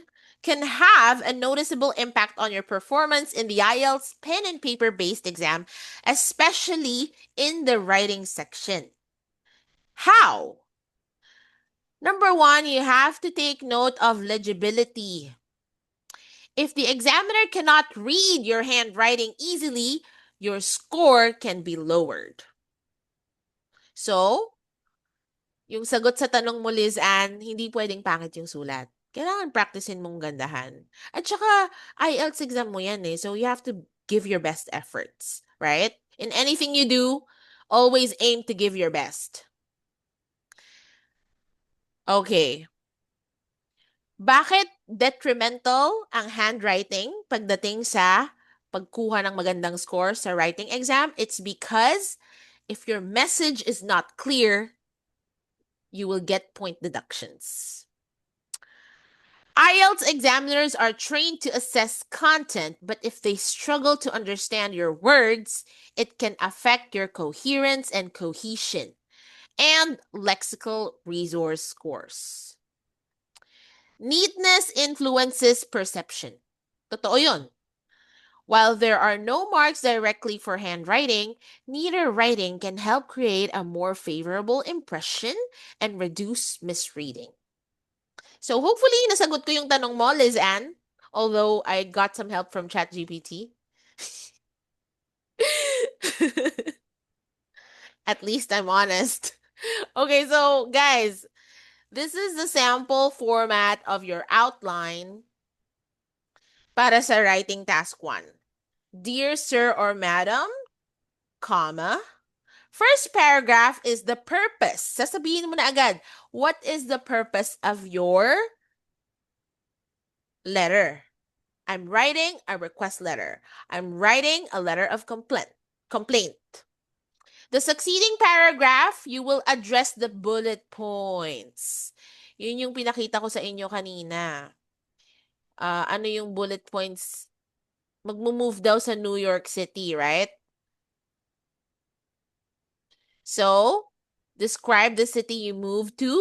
can have a noticeable impact on your performance in the IELTS pen and paper based exam, especially in the writing section. How? Number one, you have to take note of legibility. If the examiner cannot read your handwriting easily, your score can be lowered. So, yung sagot sa tanong mo, Liz Ann, hindi pwedeng pangit yung sulat. Kailangan practicein mong gandahan. At saka, IELTS exam mo yan eh. So, you have to give your best efforts. Right? In anything you do, always aim to give your best. Okay. Bakit detrimental ang handwriting pagdating sa pagkuha ng magandang score sa writing exam? It's because if your message is not clear, you will get point deductions. IELTS examiners are trained to assess content, but if they struggle to understand your words, it can affect your coherence and cohesion and lexical resource scores. Neatness influences perception. Totoo yun. While there are no marks directly for handwriting, neater writing can help create a more favorable impression and reduce misreading. So hopefully, nasagot ko yung tanong mo, Liz Ann. Although I got some help from ChatGPT. At least I'm honest. Okay, so guys, this is the sample format of your outline para sa writing task 1. Dear Sir or Madam, comma. First paragraph is the purpose. Sasabihin mo na agad, what is the purpose of your letter? I'm writing a request letter. I'm writing a letter of complaint. The succeeding paragraph, you will address the bullet points. Yun yung pinakita ko sa inyo kanina. Ano yung bullet points? Magmo-move daw sa New York City, right? So, describe the city you moved to.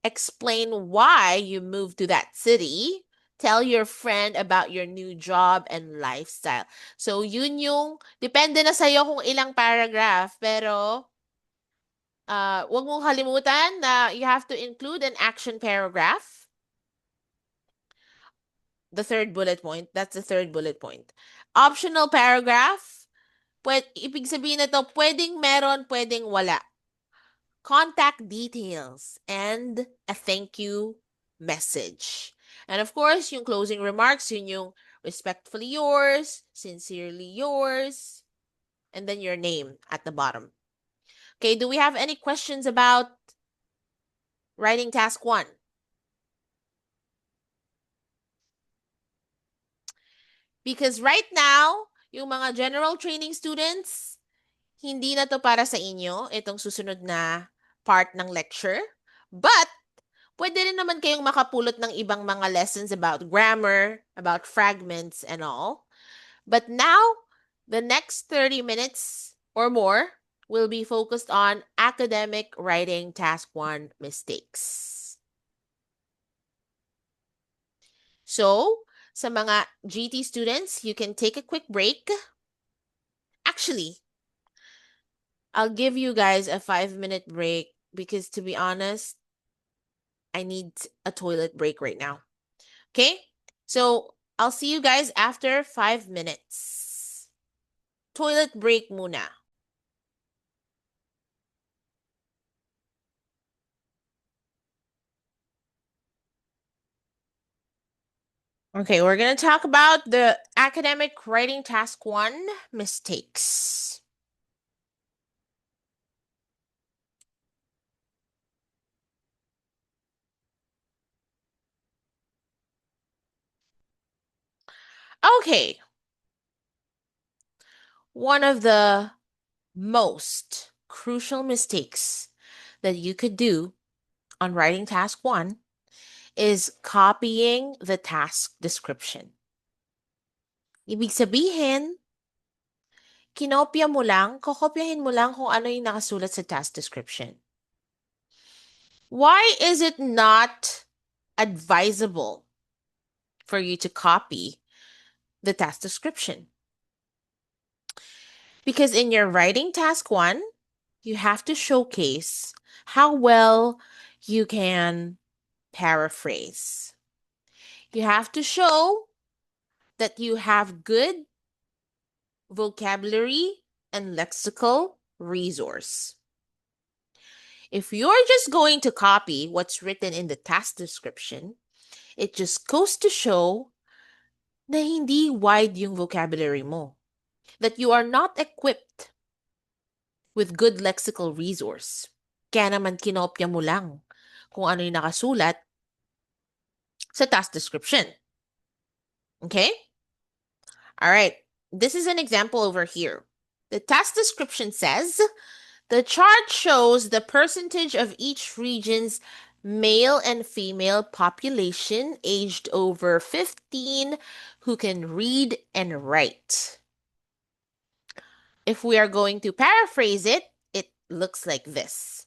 Explain why you moved to that city. Tell your friend about your new job and lifestyle. So, yun yung, depende na sa'yo kung ilang paragraph, pero wag mong kalimutan na you have to include an action paragraph. The third bullet point. That's the third bullet point. Optional paragraph. Ibig sabihin na to, pwedeng meron, pwedeng wala. Contact details and a thank you message. And of course, yung closing remarks, yun yung respectfully yours, sincerely yours, and then your name at the bottom. Okay, do we have any questions about writing task 1? Because right now, yung mga general training students, hindi na to para sa inyo, itong susunod na part ng lecture. But, pwede rin naman kayong makapulot ng ibang mga lessons about grammar, about fragments, and all. But now, the next 30 minutes or more will be focused on academic writing task 1 mistakes. So, sa mga GT students, you can take a quick break. Actually, I'll give you guys a 5-minute break because, to be honest, I need a toilet break right now. Okay? So, I'll see you guys after 5 minutes. Toilet break muna. Okay, we're going to talk about the academic writing task 1 mistakes. Okay. One of the most crucial mistakes that you could do on writing task 1 is copying the task description. Ibig sabihin, kokopyahin mo lang kung ano yung nakasulat sa task description. Why is it not advisable for you to copy the task description. Because in your writing task 1, you have to showcase how well you can paraphrase. You have to show that you have good vocabulary and lexical resource. If you're just going to copy what's written in the task description, it just goes to show na hindi wide yung vocabulary mo. That you are not equipped with good lexical resource. Kaya naman kinopya mo lang kung ano yung nakasulat sa task description. Okay? All right. This is an example over here. The task description says, the chart shows the percentage of each region's male and female population aged over 15 who can read and write. If we are going to paraphrase it, it looks like this.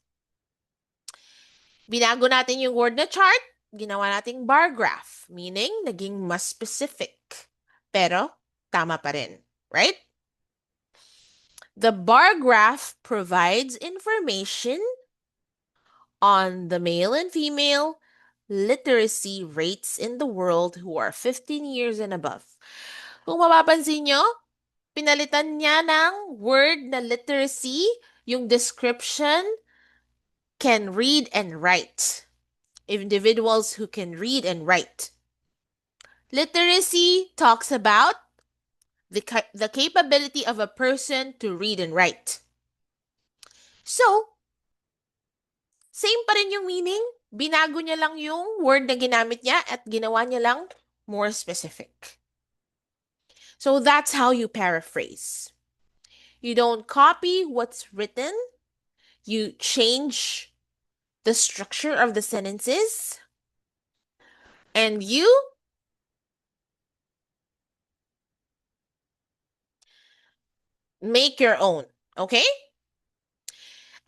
Binago natin yung word na chart, ginawa nating bar graph, meaning naging mas specific. Pero tama pa rin, right? The bar graph provides information on the male and female literacy rates in the world who are 15 years and above. Kung mapapansin nyo, pinalitan niya ng word na literacy, yung description, can read and write. Individuals who can read and write. Literacy talks about the capability of a person to read and write. So, same pa rin yung meaning. Binago niya lang yung word na ginamit niya at ginawa niya lang more specific. So that's how you paraphrase. You don't copy what's written. You change the structure of the sentences. And you make your own. Okay?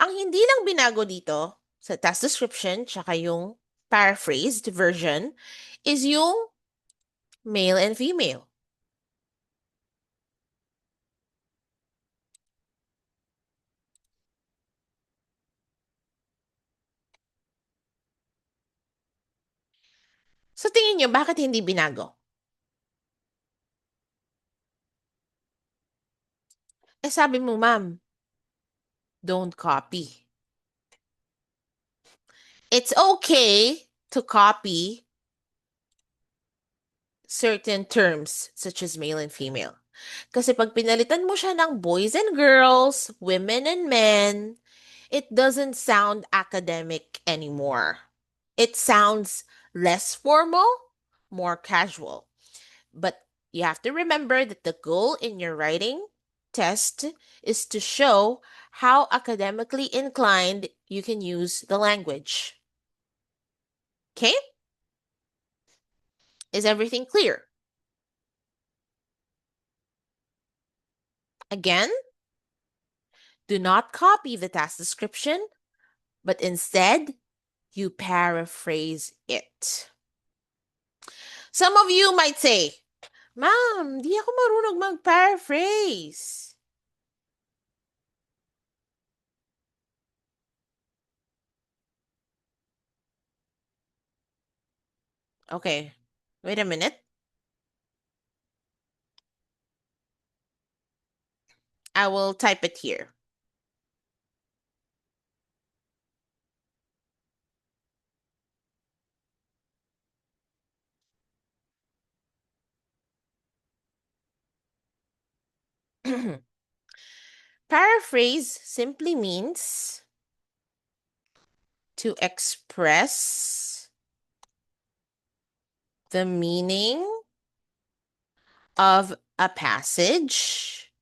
Ang hindi lang binago dito sa task description tsaka yung paraphrased version is yung male and female. So tingin nyo, bakit hindi binago? Sabi mo, ma'am, don't copy. It's okay to copy certain terms such as male and female. Kasi pag pinalitan mo siya ng boys and girls, women and men, it doesn't sound academic anymore. It sounds less formal, more casual. But you have to remember that the goal in your writing test is to show how academically inclined you can use the language. Okay? Is everything clear? Again, do not copy the task description, but instead, you paraphrase it. Some of you might say, Ma'am, di ako marunong mag-paraphrase. Okay, wait a minute. I will type it here. Paraphrase simply means to express the meaning of a passage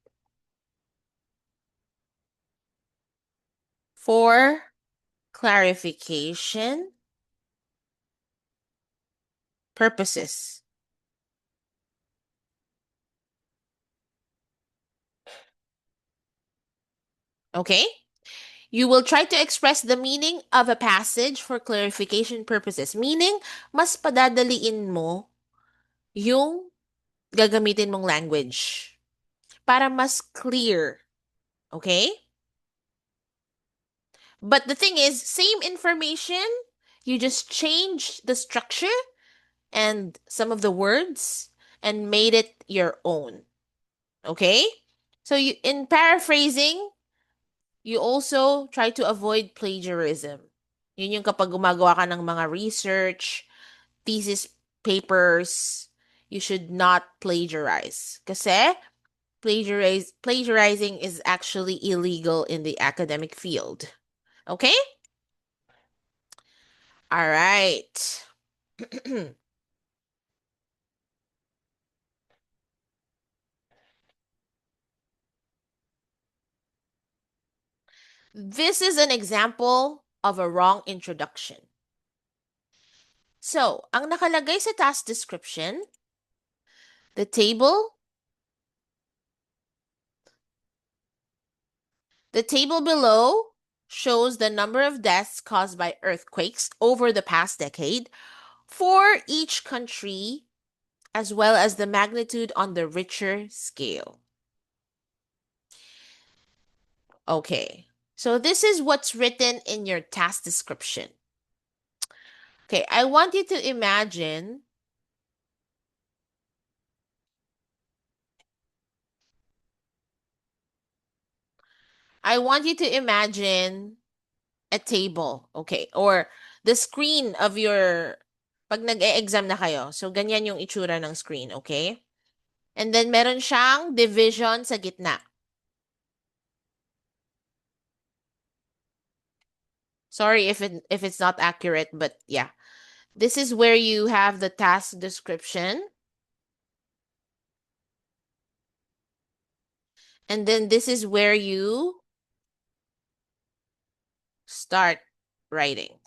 for clarification purposes. Okay? You will try to express the meaning of a passage for clarification purposes. Meaning, mas padadaliin mo yung gagamitin mong language para mas clear. Okay? But the thing is, same information, you just change the structure and some of the words and made it your own. Okay? So you in paraphrasing, you also try to avoid plagiarism. Yun yung kapag gumagawa ka ng mga research, thesis papers, you should not plagiarize. Kasi plagiarizing is actually illegal in the academic field. Okay? All right. This is an example of a wrong introduction. So, ang nakalagay sa task description, the table below shows the number of deaths caused by earthquakes over the past decade for each country, as well as the magnitude on the Richter scale. Okay, so this is what's written in your task description. Okay, I want you to imagine a table, okay? Or the screen of your, pag nag-e-exam na kayo, so ganyan yung itsura ng screen, okay? And then meron siyang division sa gitna. Sorry if it's not accurate, but yeah. This is where you have the task description. And then this is where you start writing.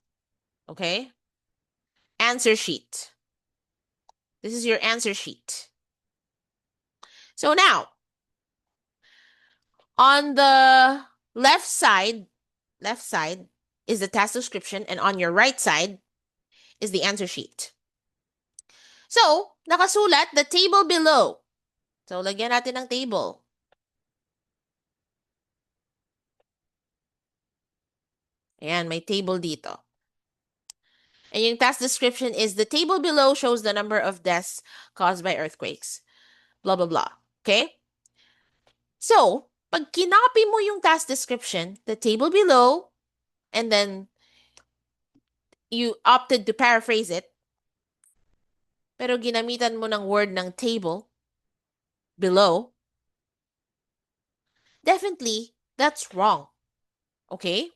Okay? Answer sheet. This is your answer sheet. So now, on the left side is the task description, and on your right side is the answer sheet. So, nakasulat the table below. So, lagyan natin ng table. Ayan, may table dito. And yung task description is the table below shows the number of deaths caused by earthquakes. Blah, blah, blah. Okay? So, pag kinopy mo yung task description, the table below, and then you opted to paraphrase it, pero ginamitan mo ng word ng table below, definitely, that's wrong. Okay?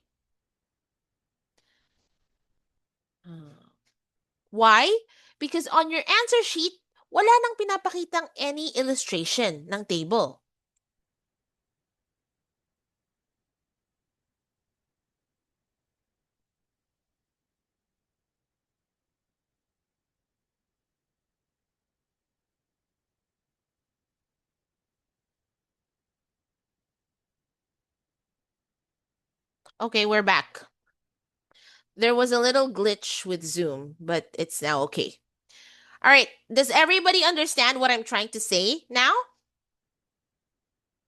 Why? Because on your answer sheet, wala nang pinapakitang any illustration ng table. Okay, we're back. There was a little glitch with Zoom, but it's now okay. All right, does everybody understand what I'm trying to say now?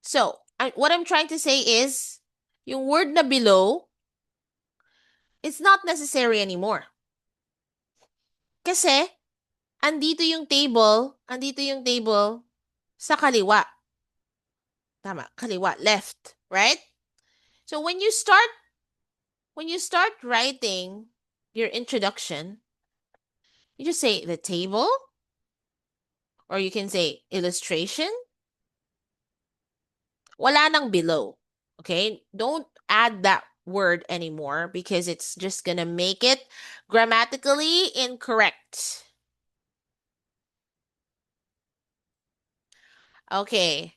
So, what I'm trying to say is, yung word na below, it's not necessary anymore. Kasi, andito yung table sa kaliwa. Tama, kaliwa, left, right? So when you start writing your introduction, you just say the table, or you can say illustration. Wala nang below. Okay? Don't add that word anymore because it's just gonna make it grammatically incorrect. Okay.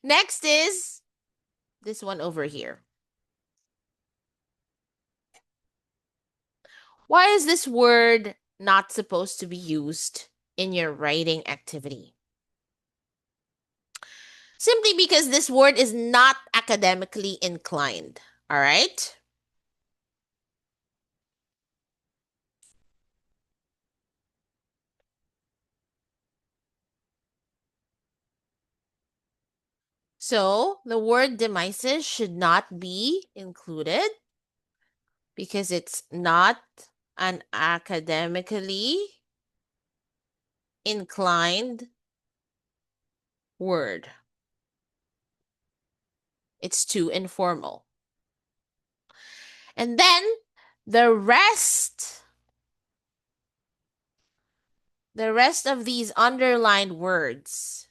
Next is this one over here. Why is this word not supposed to be used in your writing activity? Simply because this word is not academically inclined. All right? So the word demises should not be included because it's not an academically inclined word. It's too informal. And then the rest of these underlined words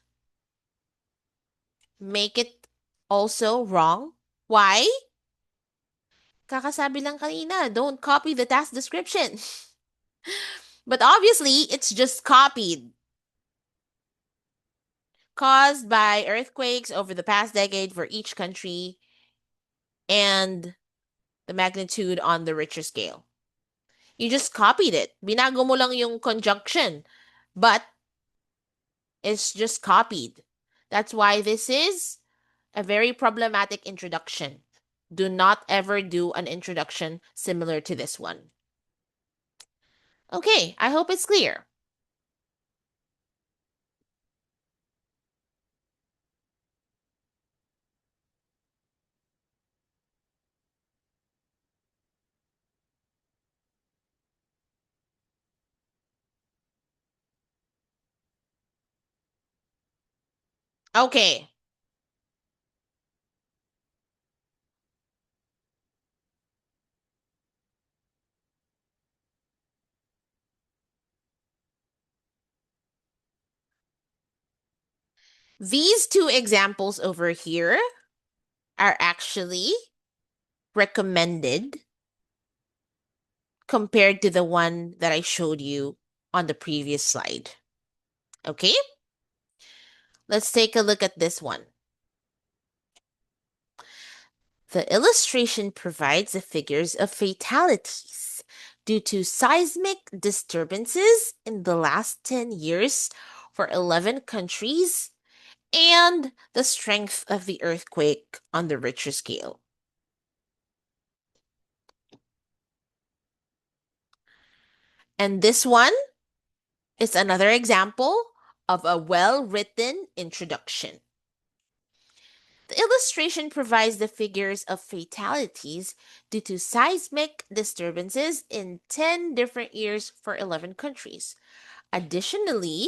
make it also wrong. Why? Kakasabi lang kanina, don't copy the task description. But obviously, it's just copied. Caused by earthquakes over the past decade for each country and the magnitude on the Richter scale. You just copied it. Binago mo lang yung conjunction. But it's just copied. That's why this is a very problematic introduction. Do not ever do an introduction similar to this one. Okay, I hope it's clear. Okay. These two examples over here are actually recommended compared to the one that I showed you on the previous slide. Okay? Let's take a look at this one. The illustration provides the figures of fatalities due to seismic disturbances in the last 10 years for 11 countries and the strength of the earthquake on the Richter scale. And this one is another example of a well-written introduction. The illustration provides the figures of fatalities due to seismic disturbances in 10 different years for 11 countries. Additionally,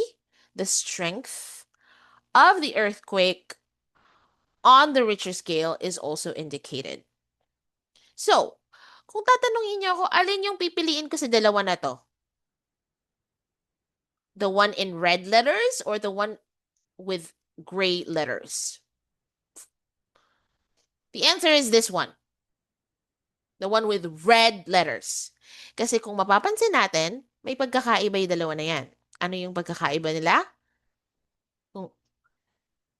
the strength of the earthquake on the Richter scale is also indicated. So, kung tatanungin niyo ako, alin yung pipiliin ko sa dalawa na to? The one in red letters or the one with gray letters? The answer is this one. The one with red letters. Kasi kung mapapansin natin, may pagkakaiba yung dalawa na yan. Ano yung pagkakaiba nila?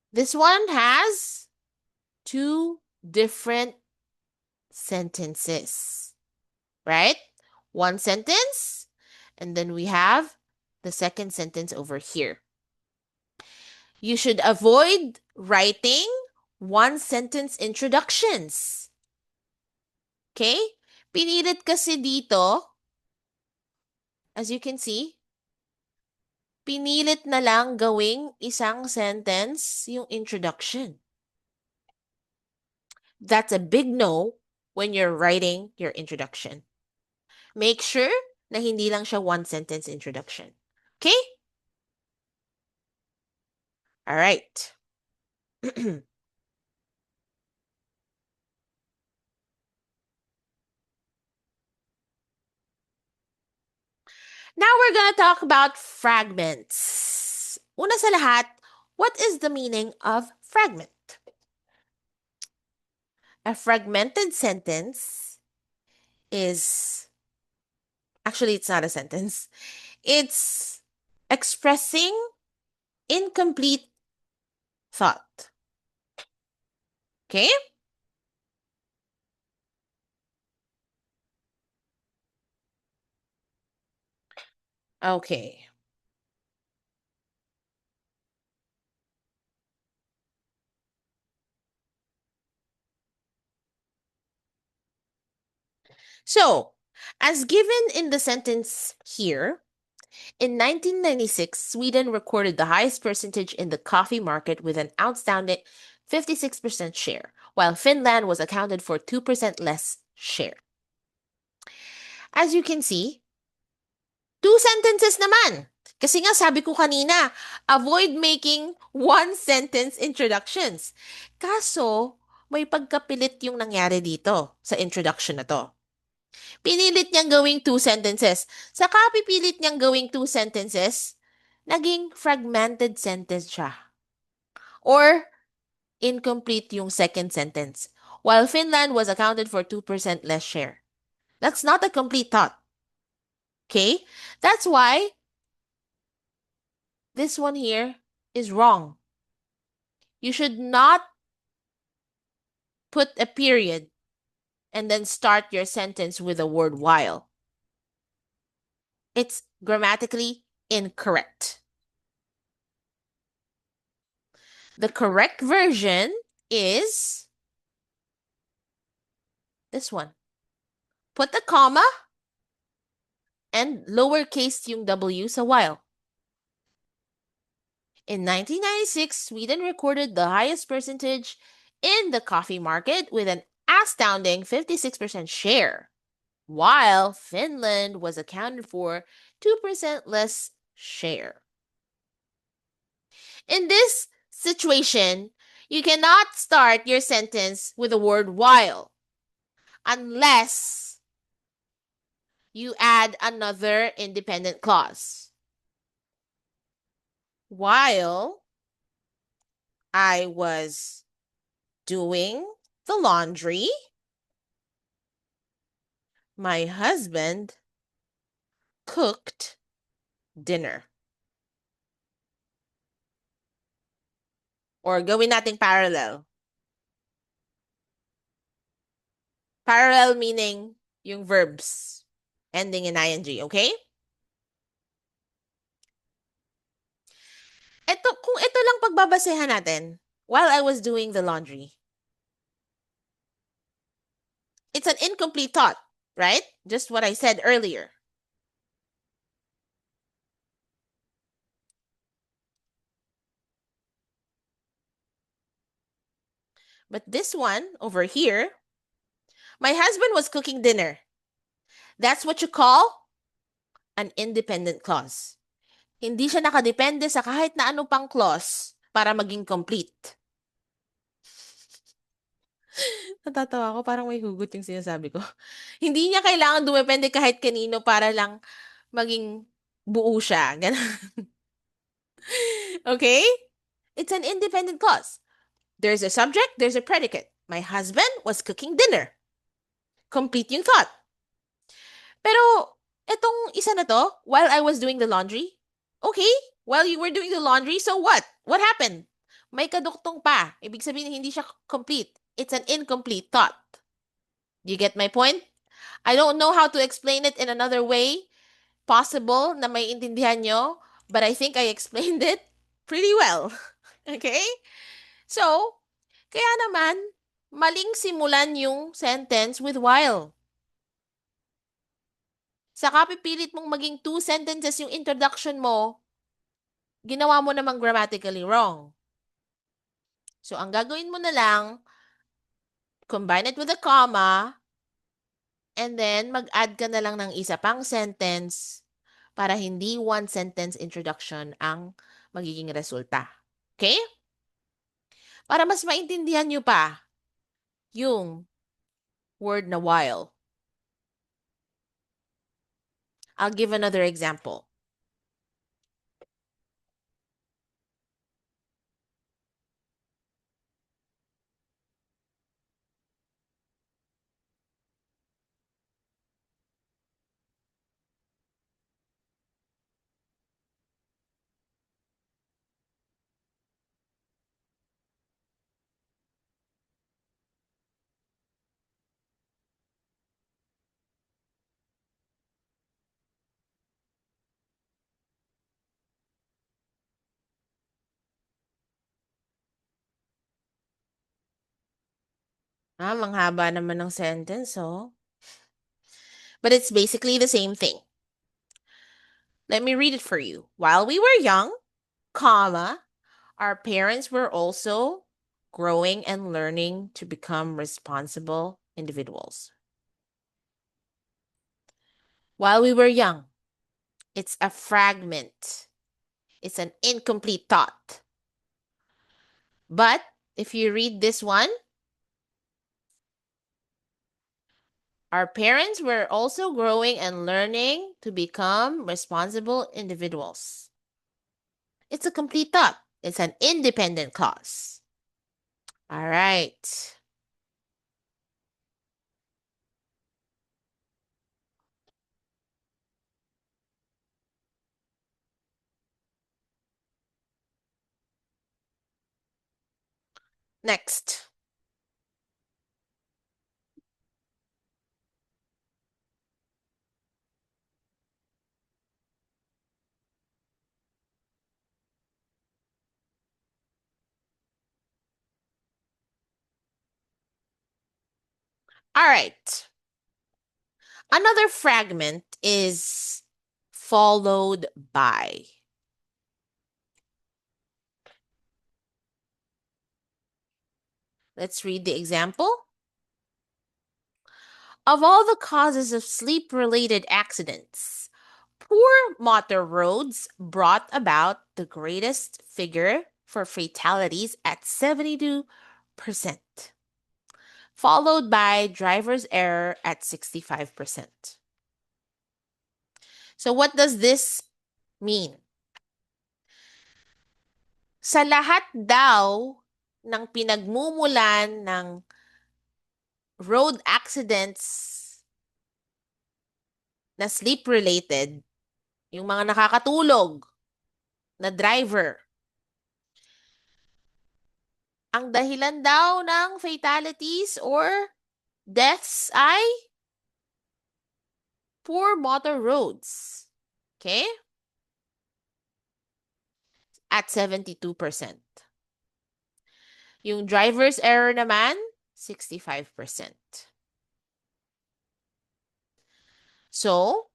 This one has two different sentences, right? One sentence, and then we have the second sentence over here. You should avoid writing one sentence introductions. Okay? Pinilit kasi dito, as you can see, pinilit na lang gawing isang sentence yung introduction. That's a big no when you're writing your introduction. Make sure na hindi lang siya one sentence introduction. Okay? All right. Now we're gonna talk about fragments. Una sa lahat, what is the meaning of fragment? A fragmented sentence is actually, it's not a sentence. It's expressing incomplete thought. Okay? Okay. So, as given in the sentence here, in 1996, Sweden recorded the highest percentage in the coffee market with an outstanding 56% share, while Finland was accounted for 2% less share. As you can see, two sentences naman. Kasi nga sabi ko kanina, avoid making one-sentence introductions. Kaso, may pagkapilit yung nangyari dito sa introduction na to. Pinilit niyang gawing two sentences. Sa pipilit niyang gawing two sentences, naging fragmented sentence siya. Or, incomplete yung second sentence. While Finland was accounted for 2% less share. That's not a complete thought. Okay? That's why this one here is wrong. You should not put a period and then start your sentence with the word while. It's grammatically incorrect. The correct version is this one. Put a comma and lowercase yung W sa while. In 1996, Sweden recorded the highest percentage in the coffee market with an astounding 56% share, while Finland was accounted for 2% less share. In this situation, you cannot start your sentence with the word while unless you add another independent clause. While I was doing the laundry, my husband cooked dinner. Or gawin nating parallel. Parallel meaning yung verbs ending in ing, okay? Kung ito lang pagbabasehan natin, while I was doing the laundry, it's an incomplete thought, right? Just what I said earlier. But this one over here, my husband was cooking dinner. That's what you call an independent clause. Hindi siya nakadepende sa kahit na ano pang clause para maging complete. Natatawa ako, parang may hugot yung sinasabi ko. Hindi niya kailangan dumepende kahit kanino para lang maging buo siya. Okay? It's an independent clause. There's a subject, there's a predicate. My husband was cooking dinner. Complete yung thought. Pero, etong isa na to, while I was doing the laundry, okay, while you were doing the laundry, so what? What happened? May kaduktong pa. Ibig sabihin, hindi siya complete. It's an incomplete thought. Do you get my point? I don't know how to explain it in another way possible na may intindihan nyo, but I think I explained it pretty well. Okay? So, kaya naman, maling simulan yung sentence with while. Saka pipilit mong maging two sentences yung introduction mo, ginawa mo namang grammatically wrong. So, ang gagawin mo na lang, combine it with a comma, and then mag-add ka na lang ng isa pang sentence para hindi one-sentence introduction ang magiging resulta. Okay? Para mas maintindihan nyo pa yung word na while. I'll give another example. Manghaba naman ng sentence, oh. But it's basically the same thing. Let me read it for you. While we were young, comma, our parents were also, growing and learning to become responsible individuals. While we were young, it's a fragment. It's an incomplete thought. But if you read this one, our parents were also growing and learning to become responsible individuals. It's a complete thought. It's an independent clause. All right. Next. All right. Another fragment is followed by. Let's read the example. Of all the causes of sleep-related accidents, poor motor roads brought about the greatest figure for fatalities at 72%, followed by driver's error at 65%. So what does this mean? Sa lahat daw ng pinagmumulan ng road accidents na sleep-related, yung mga nakakatulog na driver, ang dahilan daw ng fatalities or deaths ay poor motor roads. Okay? At 72%. Yung driver's error naman, 65%. So,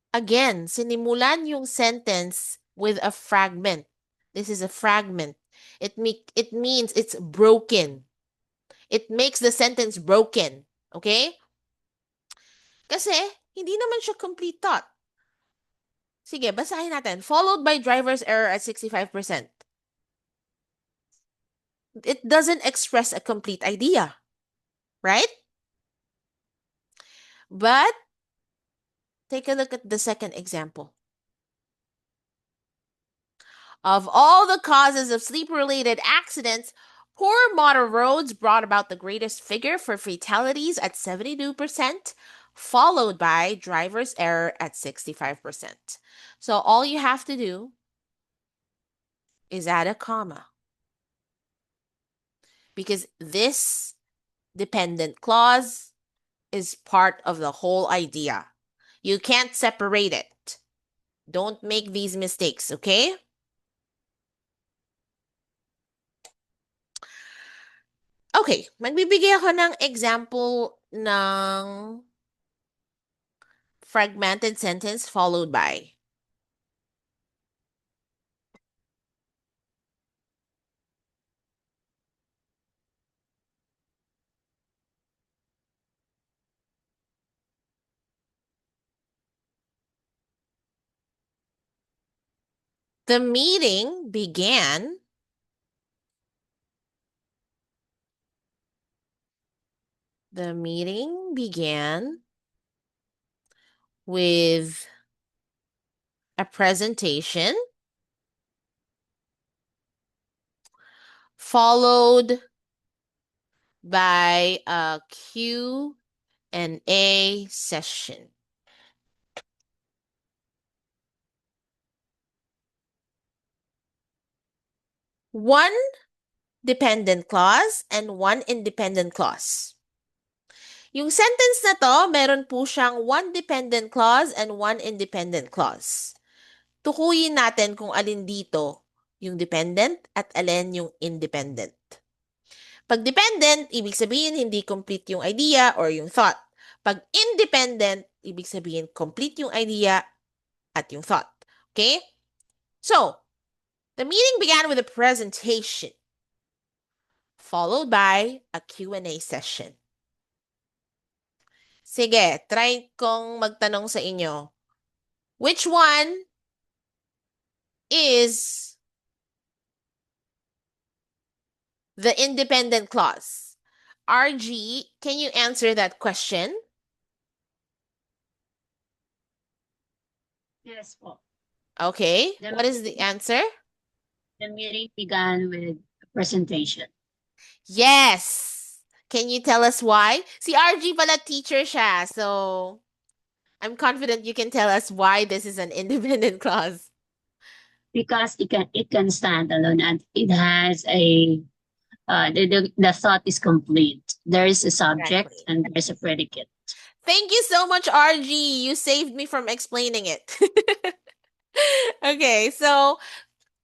again, sinimulan yung sentence with a fragment. This is a fragment. It means it's broken. It makes the sentence broken. Okay? Kasi, hindi naman siya complete thought. Sige, basahin natin. Followed by driver's error at 65%. It doesn't express a complete idea. Right? But, take a look at the second example. Of all the causes of sleep-related accidents, poor motor roads brought about the greatest figure for fatalities at 72%, followed by driver's error at 65%. So all you have to do is add a comma. Because this dependent clause is part of the whole idea. You can't separate it. Don't make these mistakes, okay? Okay, magbibigay ako ng example ng fragmented sentence followed by. The meeting began with a presentation followed by a Q&A session. One dependent clause and one independent clause. Yung sentence na to, meron po siyang one dependent clause and one independent clause. Tukuyin natin kung alin dito yung dependent at alin yung independent. Pag dependent, ibig sabihin hindi complete yung idea or yung thought. Pag independent, ibig sabihin complete yung idea at yung thought. Okay? So, the meeting began with a presentation followed by a Q&A session. Sige, try kong magtanong sa inyo. Which one is the independent clause? RG, can you answer that question?
Yes po.
Okay,
The
what is the answer?
the meeting began with a presentation.
Yes! Can you tell us why? Si RG pala teacher siya, so I'm confident you can tell us why this is an independent clause.
Because it can stand alone and it has a the thought is complete. There is a subject
Exactly.
and there is a predicate.
Thank you so much, RG. You saved me from explaining it. Okay, so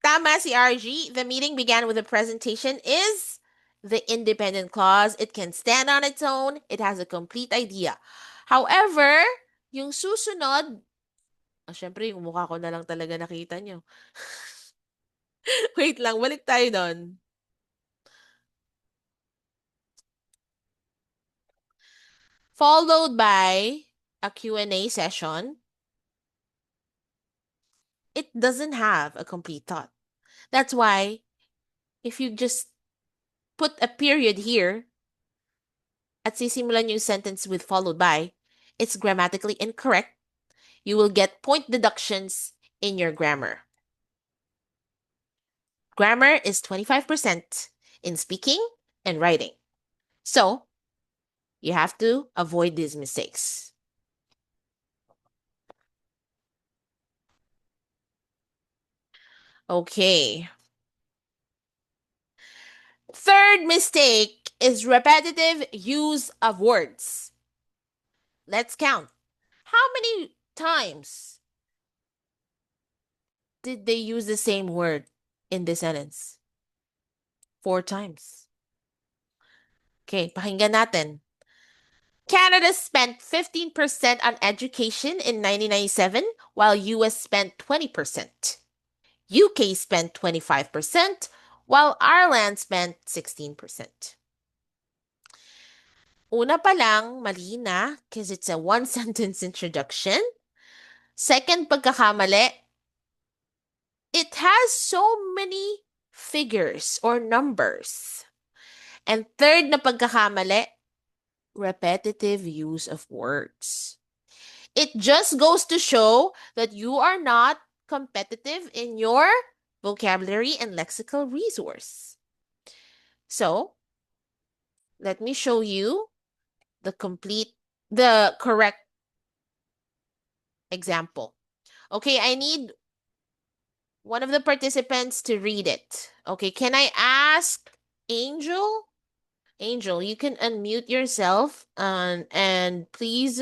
tama si RG. The meeting began with a presentation is the independent clause. It can stand on its own. It has a complete idea. However, yung susunod, syempre, yung mukha ko na lang talaga nakita nyo. Wait lang, balik tayo doon. Followed by a Q&A session. It doesn't have a complete thought. That's why if you just put a period here at sisimulan yung sentence with followed by, it's grammatically incorrect. You will get point deductions in your grammar. Grammar is 25% in speaking and writing. So, you have to avoid these mistakes. Okay. Third mistake is repetitive use of words. Let's count. How many times did they use the same word in this sentence? 4 times. Okay, pakinggan natin. Canada spent 15% on education in 1997, while US spent 20%. UK spent 25%, while Ireland spent 16%. Una pa lang, mali na, because it's a one-sentence introduction. Second pagkakamali, it has so many figures or numbers. And third na pagkakamali, repetitive use of words. It just goes to show that you are not competitive in your vocabulary and lexical resource. So, let me show you the correct example. Okay, I need one of the participants to read it. Okay, can I ask Angel? Angel, you can unmute yourself and please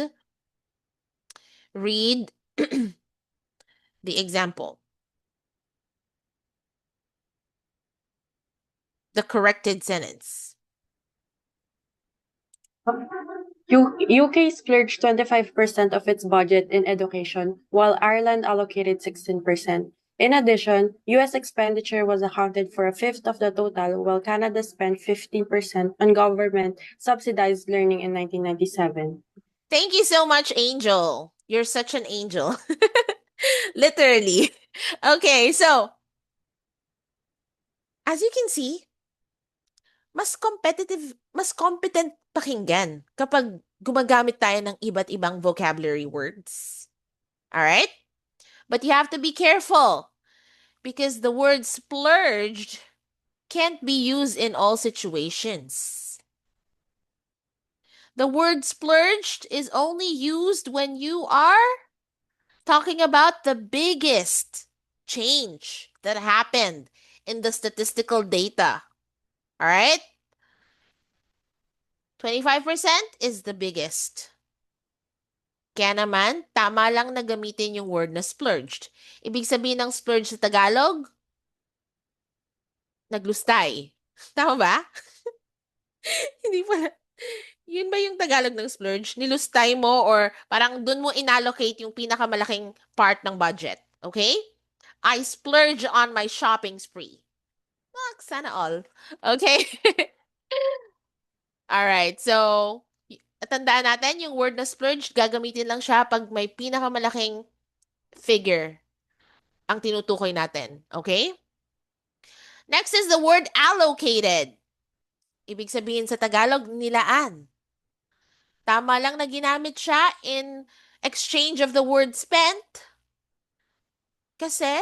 read the example. The corrected sentence.
UK splurged 25% of its budget in education, while Ireland allocated 16%. In addition, US expenditure was accounted for a fifth of the total, while Canada spent 15% on government subsidized learning in 1997.
Thank you so much, Angel. You're such an angel. Literally. Okay, so as you can see, mas competent pakinggan kapag gumagamit tayo ng iba't ibang vocabulary words. Alright? But you have to be careful because the word splurged can't be used in all situations. The word splurged is only used when you are talking about the biggest change that happened in the statistical data. All right? 25% is the biggest. Kaya naman, tama lang na gamitin yung word na splurged. Ibig sabihin ng splurge sa Tagalog, naglustay. Tama ba? Hindi pa. Yun ba yung Tagalog ng splurge? Nilustay mo or parang dun mo inallocate yung pinakamalaking part ng budget. Okay? I splurge on my shopping spree. Sana all. Okay? Alright, so, tandaan natin yung word na splurge, gagamitin lang siya pag may pinakamalaking figure ang tinutukoy natin. Okay? Next is the word allocated. Ibig sabihin sa Tagalog, nilaan. Tama lang na ginamit siya in exchange of the word spent kasi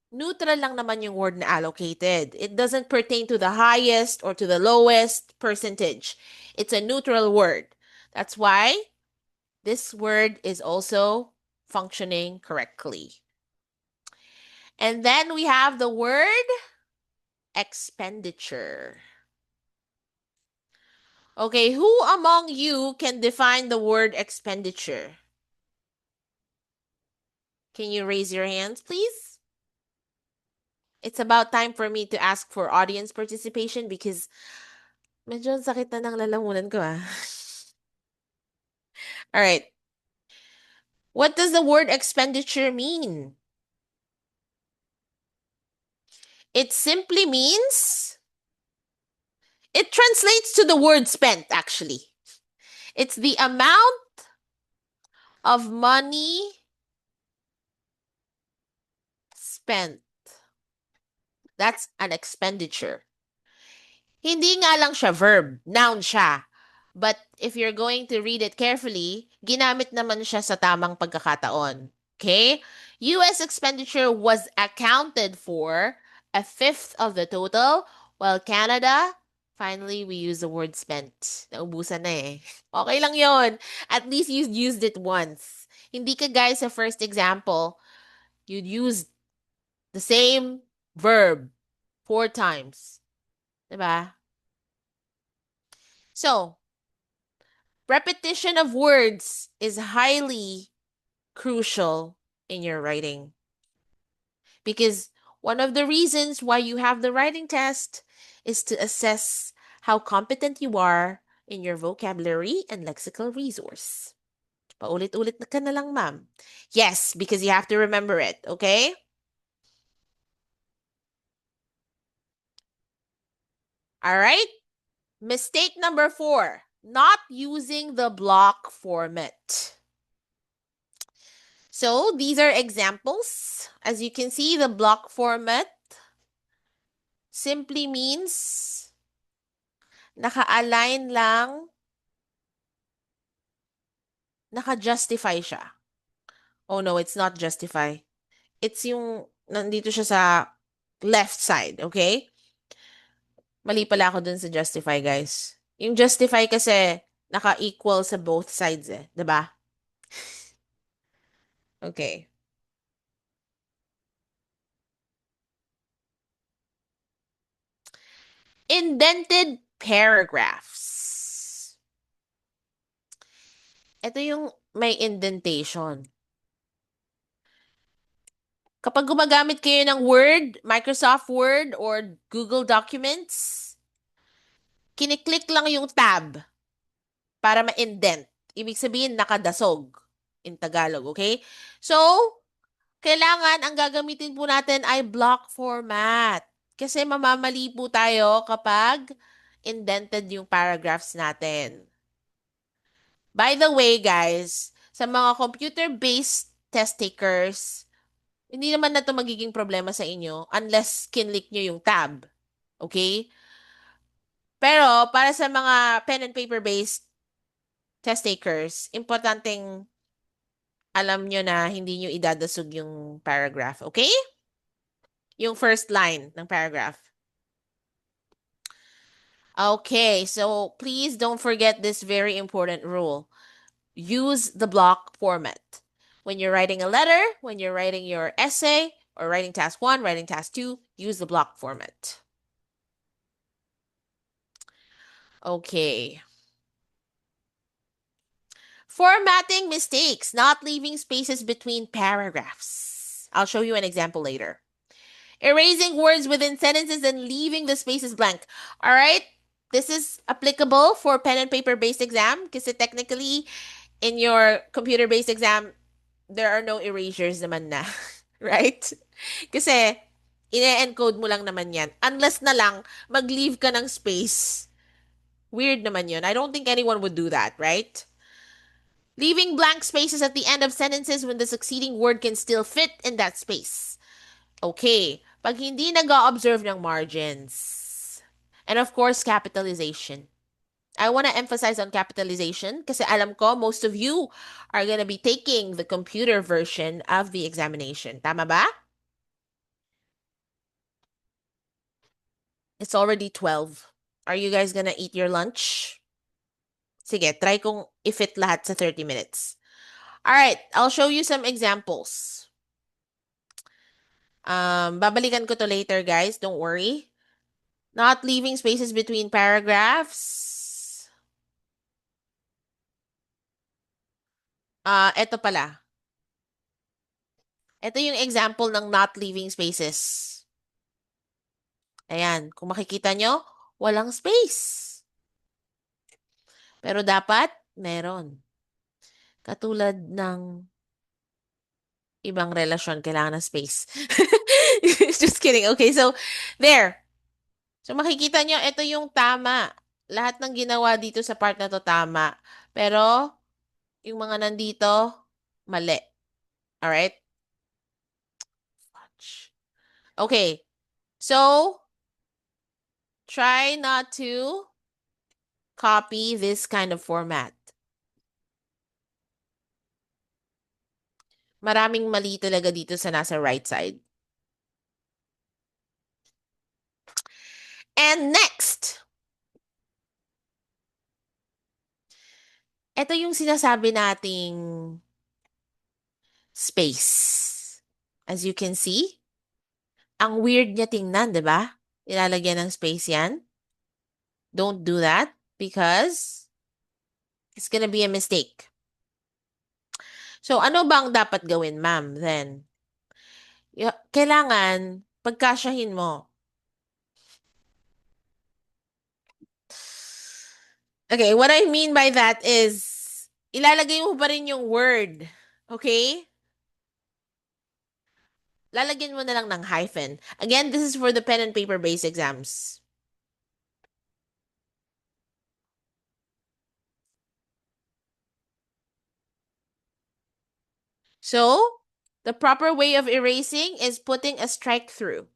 neutral lang naman yung word na allocated. It doesn't pertain to the highest or to the lowest percentage. It's a neutral word. That's why this word is also functioning correctly. And then we have the word expenditure. Okay, who among you can define the word expenditure? Can you raise your hands, please? It's about time for me to ask for audience participation because medyo sakit na ng lalamunan ko ah. All right. What does the word expenditure mean? It simply means, it translates to the word spent actually. It's the amount of money spent. That's an expenditure. Hindi nga lang siya verb, noun siya. But if you're going to read it carefully, ginamit naman siya sa tamang pagkakataon. Okay? US expenditure was accounted for a fifth of the total, while Canada, finally, we use the word spent. Naubusan na eh. Okay lang yon. At least you used it once. Hindi ka guys sa first example, you'd use the same verb 4 times. Diba? So, repetition of words is highly crucial in your writing because one of the reasons why you have the writing test is to assess how competent you are in your vocabulary and lexical resource. Paulit-ulit ka na lang, ma'am. Yes, because you have to remember it, okay? All right? Mistake number 4, not using the block format. So these are examples. As you can see, the block format simply means naka-align lang, naka-justify siya. Oh no, it's not justify. It's yung nandito siya sa left side, okay? Mali pala ako dun sa justify, guys. Yung justify kasi naka-equal sa both sides eh, 'di ba? Okay. Indented paragraphs. Ito yung may indentation. Kapag gumagamit kayo ng Word, Microsoft Word, or Google Documents, kiniklik lang yung tab para ma-indent. Ibig sabihin, nakadasog in Tagalog, okay? So, kailangan ang gagamitin po natin ay block format. Kasi mamamali po tayo kapag indented yung paragraphs natin. By the way, guys, sa mga computer-based test takers, hindi naman na ito magiging problema sa inyo unless kinlik nyo yung tab. Okay? Pero para sa mga pen and paper-based test takers, importanteng alam nyo na hindi nyo idadasog yung paragraph. Okay? Yung first line ng paragraph. Okay, so please don't forget this very important rule. Use the block format. When you're writing a letter, when you're writing your essay, or writing task 1, writing task 2, use the block format. Okay. Formatting mistakes, not leaving spaces between paragraphs. I'll show you an example later. Erasing words within sentences and leaving the spaces blank. All right? This is applicable for pen and paper based exam because technically in your computer based exam, there are no erasures naman na. Right? Kasi ine-encode mo lang naman yan. Unless na lang mag-leave ka ng space Weird naman yun. I don't think anyone would do that, right? Leaving blank spaces at the end of sentences when the succeeding word can still fit in that space. Okay. Pag hindi nag-observe ng margins. And of course, capitalization. I want to emphasize on capitalization kasi alam ko most of you are gonna be taking the computer version of the examination. Tama ba? It's already 12. Are you guys gonna eat your lunch? Sige, try kong i-fit lahat sa 30 minutes. Alright, I'll show you some examples. Babalikan ko to later, guys. Don't worry. Not leaving spaces between paragraphs. Eto pala. Ito yung example ng not leaving spaces. Ayan, kung makikita nyo, walang space. Pero dapat, meron. Katulad ng ibang relasyon, kailangan ng space. Just kidding. Okay, so, there. So, makikita nyo, ito yung tama. Lahat ng ginawa dito sa part na to tama. Pero, yung mga nandito, mali. Alright? Okay. So, try not to copy this kind of format. Maraming mali talaga dito sa nasa right side. And next, ito yung sinasabi nating space. As you can see, ang weird niya tingnan, di ba? Ilalagyan ng space yan. Don't do that because it's gonna be a mistake. So, ano bang dapat gawin, ma'am, then? Kailangan, pagkasyahin mo. Okay, what I mean by that is, ilalagay mo pa rin yung word. Okay? Lalagyan mo na lang ng hyphen. Again, this is for the pen and paper-based exams. So, the proper way of erasing is putting a strike through.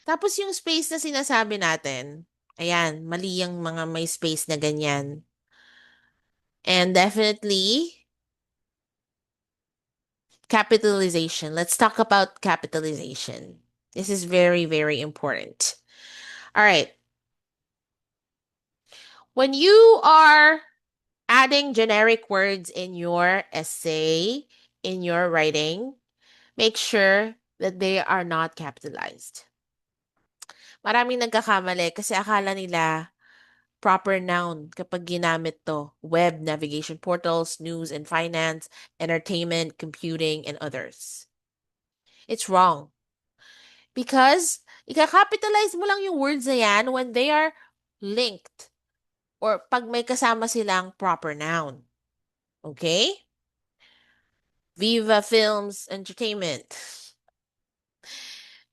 Tapos yung space na sinasabi natin, ayan, mali yung mga may space na ganyan. And definitely, capitalization. Let's talk about capitalization. This is very, very important. All right. When you are adding generic words in your essay, in your writing, make sure that they are not capitalized. Maraming nagkakamali kasi akala nila proper noun kapag ginamit to. Web, navigation portals, news and finance, entertainment, computing, and others. It's wrong. Because ika-capitalize mo lang yung words na yan when they are linked or pag may kasama silang proper noun. Okay? Viva Films Entertainment.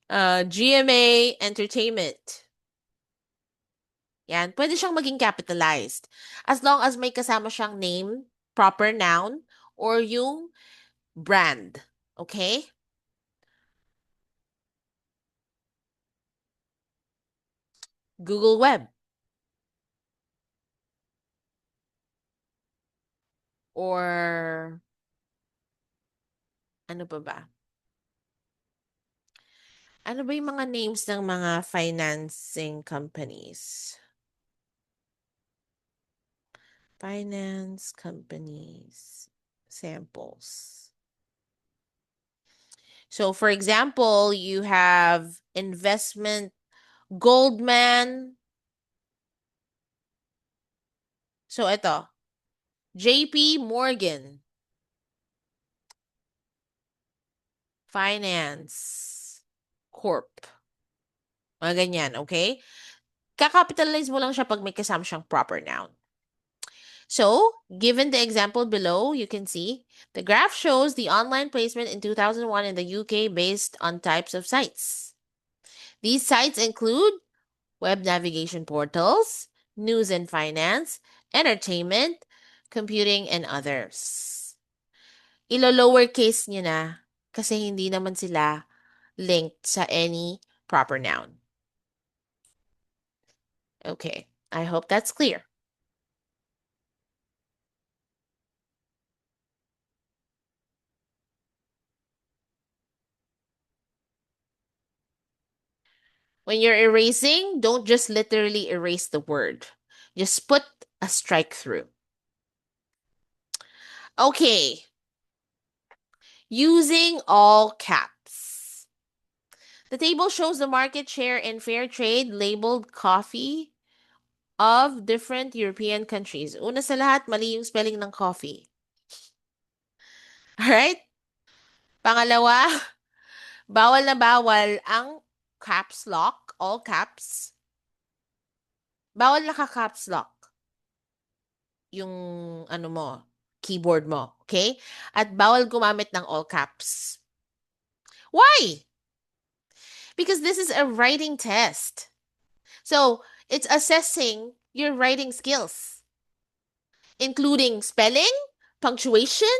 GMA Entertainment. Yan. Pwede siyang maging capitalized. As long as may kasama siyang name, proper noun, or yung brand. Okay? Google Web. Or ano pa ba? Ano ba yung mga names ng mga financing companies? Finance companies. Samples. So, for example, you have investment Goldman. So, ito. JP Morgan. Finance Corp. Mga ganyan, okay? Kakapitalize mo lang siya pag may kasama siyang proper noun. So, given the example below, you can see the graph shows the online placement in 2001 in the UK based on types of sites. These sites include web navigation portals, news and finance, entertainment, computing, and others. Ilo-lowercase nyo na kasi hindi naman sila linked sa any proper noun. Okay, I hope that's clear. When you're erasing, don't just literally erase the word. Just put a strike through. Okay. Using all caps. The table shows the market share in fair trade labeled coffee of different European countries. Una sa lahat, mali yung spelling ng coffee. Alright? Pangalawa, bawal na bawal ang caps lock, all caps. Bawal naka-caps lock yung ano mo, keyboard mo, okay? At bawal gumamit ng all caps. Why? Because this is a writing test. So, it's assessing your writing skills, including spelling, punctuation,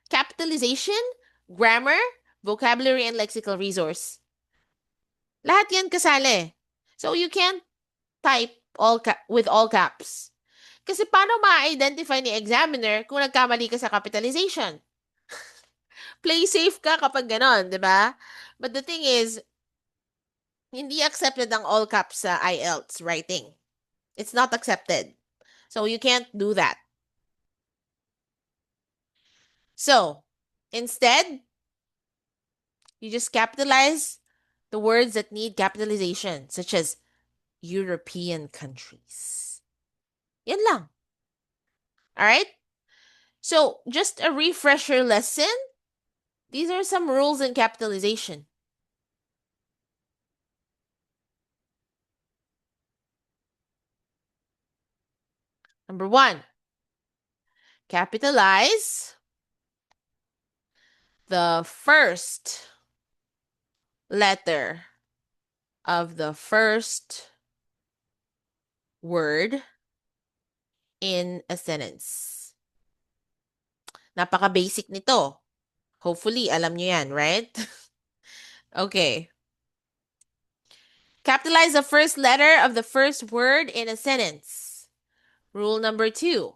capitalization, grammar, vocabulary, and lexical resource. Lahat yan kasali. So, you can't type with all caps. Kasi paano ma-identify ni examiner kung nagkamali ka sa capitalization? Play safe ka kapag ganon, di ba? But the thing is, hindi accepted ang all caps sa IELTS writing. It's not accepted. So you can't do that. So, instead, you just capitalize the words that need capitalization, such as European countries. Yan lang. All right? So, just a refresher lesson. These are some rules in capitalization. Number 1, capitalize the first letter of the first word in a sentence. Napaka-basic nito. Hopefully, alam nyo yan, right? Okay. Capitalize the first letter of the first word in a sentence. Rule number 2.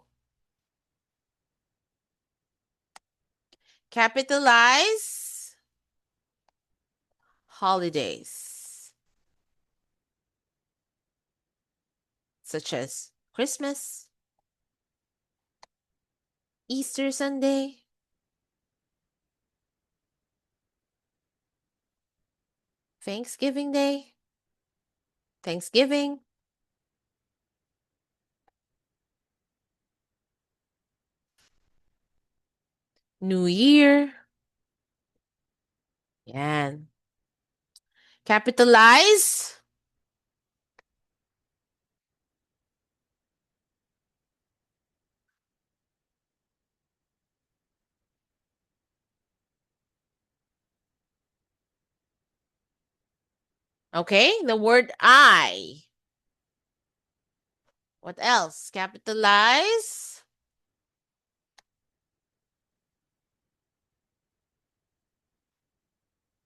Capitalize holidays, such as Christmas, Easter Sunday, Thanksgiving Day, Thanksgiving, New Year. Yan. Capitalize okay, the word I. What else? Capitalize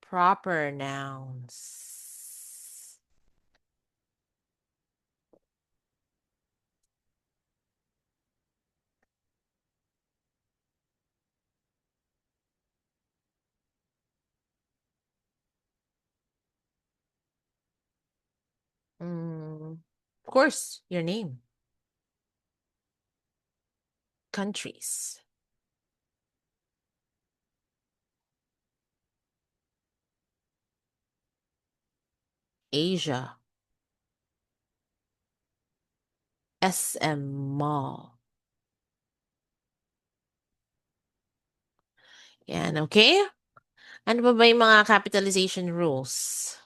proper nouns. Of course, your name. Countries. Asia. SM Mall. Yan, okay? Ano pa ba yung mga capitalization rules?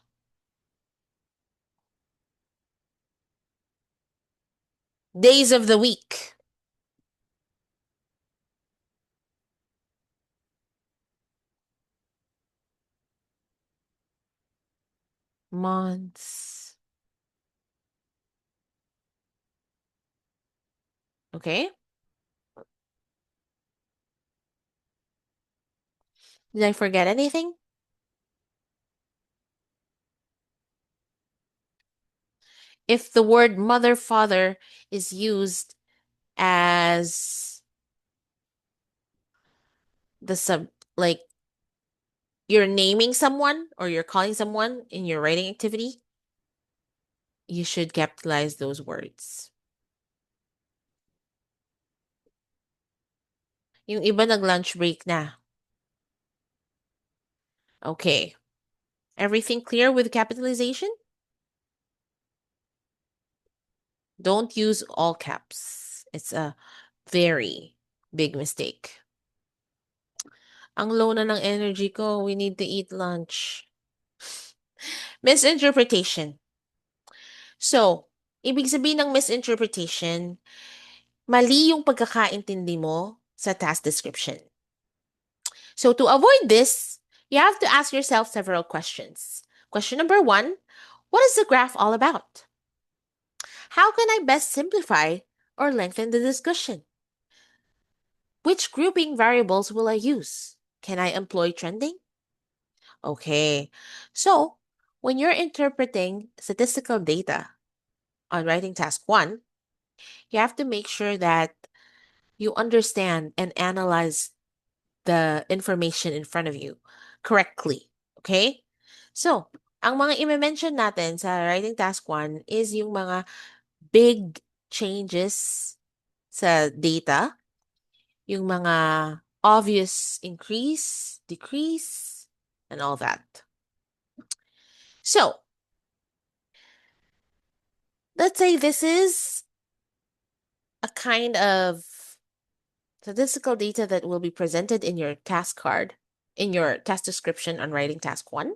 Days of the week. Months. Okay? Did I forget anything? If the word mother, father is used as the like you're naming someone or you're calling someone in your writing activity, you should capitalize those words. Yung iba nag-lunch break na. Okay. Everything clear with capitalization? Don't use all caps. It's a very big mistake. Ang low na ng energy ko. We need to eat lunch. Misinterpretation. So, ibig sabihin ng misinterpretation, mali yung pagkakaintindi mo sa task description. So, to avoid this, you have to ask yourself several questions. Question number 1, what is the graph all about? How can I best simplify or lengthen the discussion? Which grouping variables will I use? Can I employ trending? Okay, so when you're interpreting statistical data on writing task 1, you have to make sure that you understand and analyze the information in front of you correctly. Okay? So, ang mga i-mention natin sa writing task 1 is yung mga big changes sa data, yung mga obvious increase, decrease, and all that. So, let's say this is a kind of statistical data that will be presented in your task card, in your task description on writing task 1.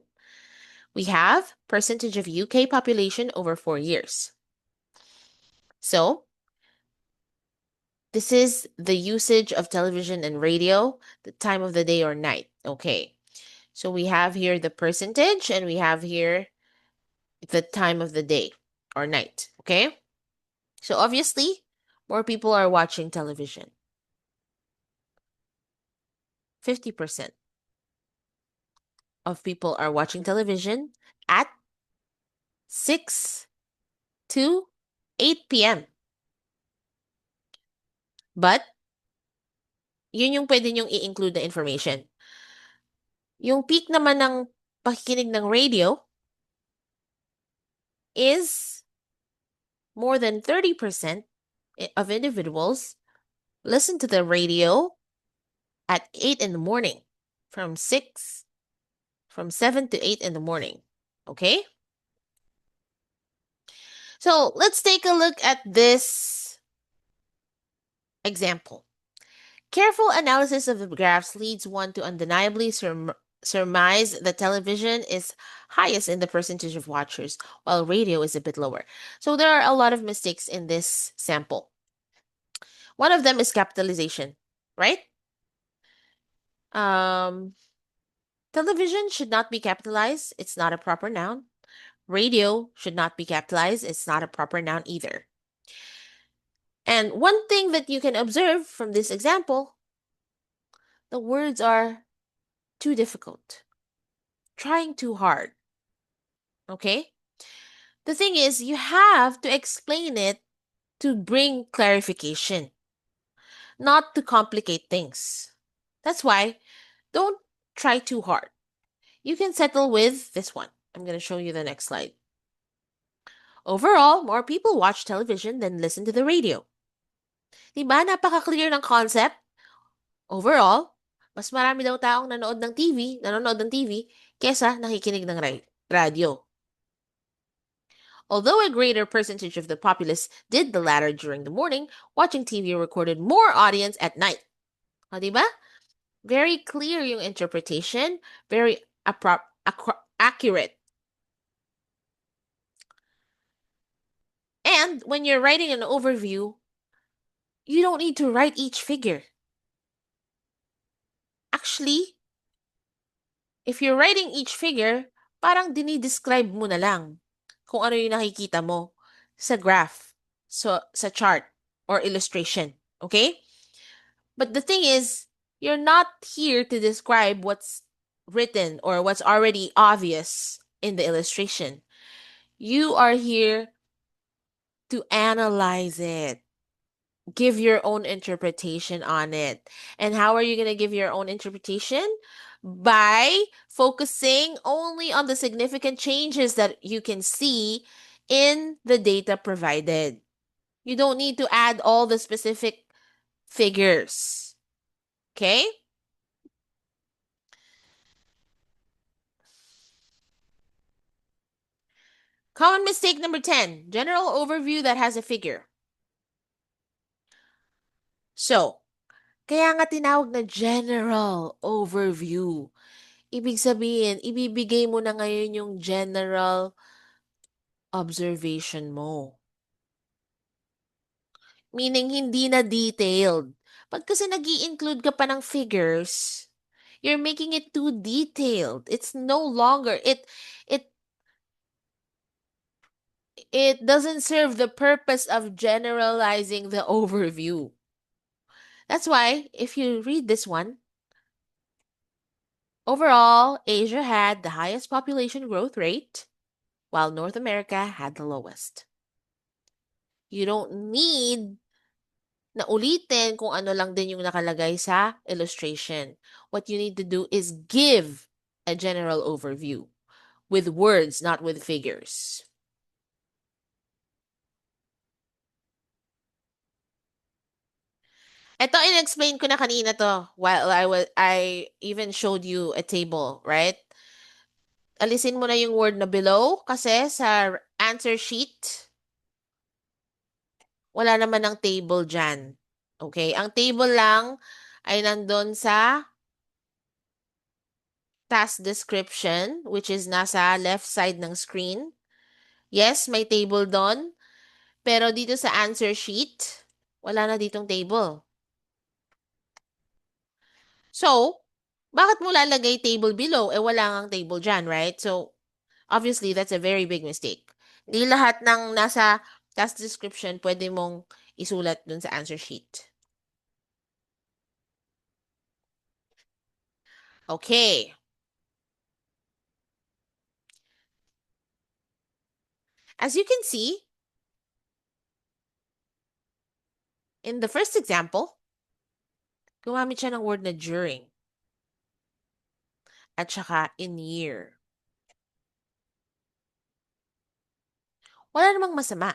We have percentage of UK population over 4 years. So, this is the usage of television and radio, the time of the day or night. Okay. So we have here the percentage and we have here the time of the day or night. Okay. So obviously, more people are watching television. 50% of people are watching television at 6 to 8 p.m. But, yun yung pwede nyong i-include na information. Yung peak naman ng pakikinig ng radio is more than 30% of individuals listen to the radio at 8 in the morning, from 7 to 8 in the morning. Okay? So let's take a look at this example. Careful analysis of the graphs leads one to undeniably surmise that television is highest in the percentage of watchers, while radio is a bit lower. So there are a lot of mistakes in this sample. One of them is capitalization, right? Television should not be capitalized. It's not a proper noun. Radio should not be capitalized. It's not a proper noun either. And one thing that you can observe from this example, the words are too difficult, trying too hard. Okay? The thing is, you have to explain it to bring clarification, not to complicate things. That's why don't try too hard. You can settle with this one. I'm going to show you the next slide. Overall, more people watch television than listen to the radio. Diba? Napaka-clear ng concept. Overall, mas marami daw taong nanonood ng TV, kesa nakikinig ng radyo. Although a greater percentage of the populace did the latter during the morning, watching TV recorded more audience at night. O, diba? Very clear yung interpretation, very accurate. And when you're writing an overview, you don't need to write each figure. Actually, if you're writing each figure, parang dinidescribe mo na lang kung ano yung nakikita mo sa graph, so sa chart. or illustration. Okay? But the thing is, you're not here to describe what's written or what's already obvious in the illustration. You are here to analyze it, give your own interpretation on it. And how are you going to give your own interpretation? By focusing only on the significant changes that you can see in the data provided. You don't need to add all the specific figures. Okay? Common mistake number 10, general overview that has a figure. So, kaya nga tinawag na general overview. Ibig sabihin, ibibigay mo na ngayon yung general observation mo. Meaning, hindi na detailed. Pag kasi nag include ka pa ng figures, you're making it too detailed. It's no longer, it it doesn't serve the purpose of generalizing the overview. That's why, if you read this one, overall, Asia had the highest population growth rate, while North America had the lowest. You don't need na ulitin kung ano lang din yung nakalagay sa illustration. What you need to do is give a general overview with words, not with figures. Ito, in-explain ko na kanina to while I even showed you a table, right? Alisin mo na yung word na below kasi sa answer sheet, wala naman ng table dyan. Okay? Ang table lang ay nandun sa task description, which is nasa left side ng screen. Yes, may table doon. Pero dito sa answer sheet, wala na ditong table. So, bakit mo lalagay table below? Wala ngang table dyan, right? So, obviously, that's a very big mistake. Di lahat ng nasa task description pwede mong isulat dun sa answer sheet. Okay. As you can see, in the first example, gumamit siya ng word na during at saka in year. Wala namang masama.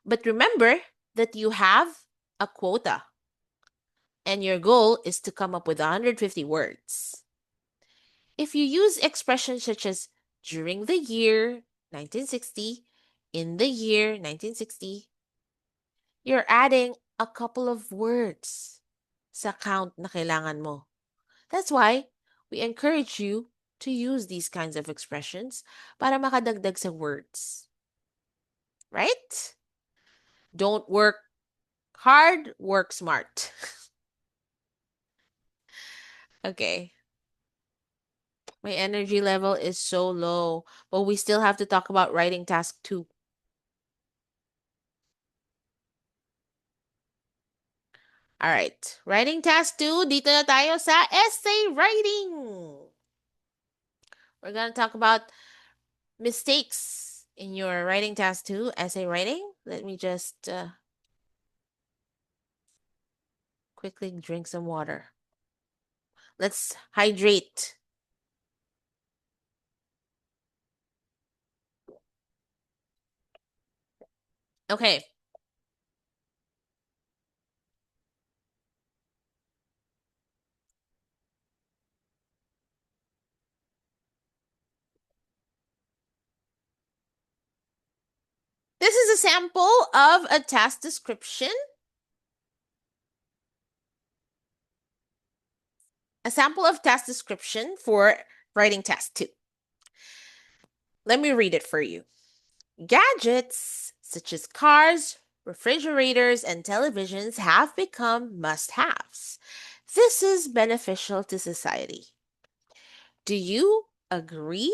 But remember that you have a quota and your goal is to come up with 150 words. If you use expressions such as during the year 1960, in the year 1960, you're adding a couple of words sa count na kailangan mo. That's why we encourage you to use these kinds of expressions para makadagdag sa words. Right? Don't work hard, work smart. Okay. My energy level is so low, but we still have to talk about writing task 2. All right. Writing task 2, dito na tayo sa essay writing. We're going to talk about mistakes in your writing task 2, essay writing. Let me just quickly drink some water. Let's hydrate. Okay. This is a sample of a task description. A sample of task description for writing task 2. Let me read it for you. Gadgets such as cars, refrigerators, and televisions have become must-haves. This is beneficial to society. Do you agree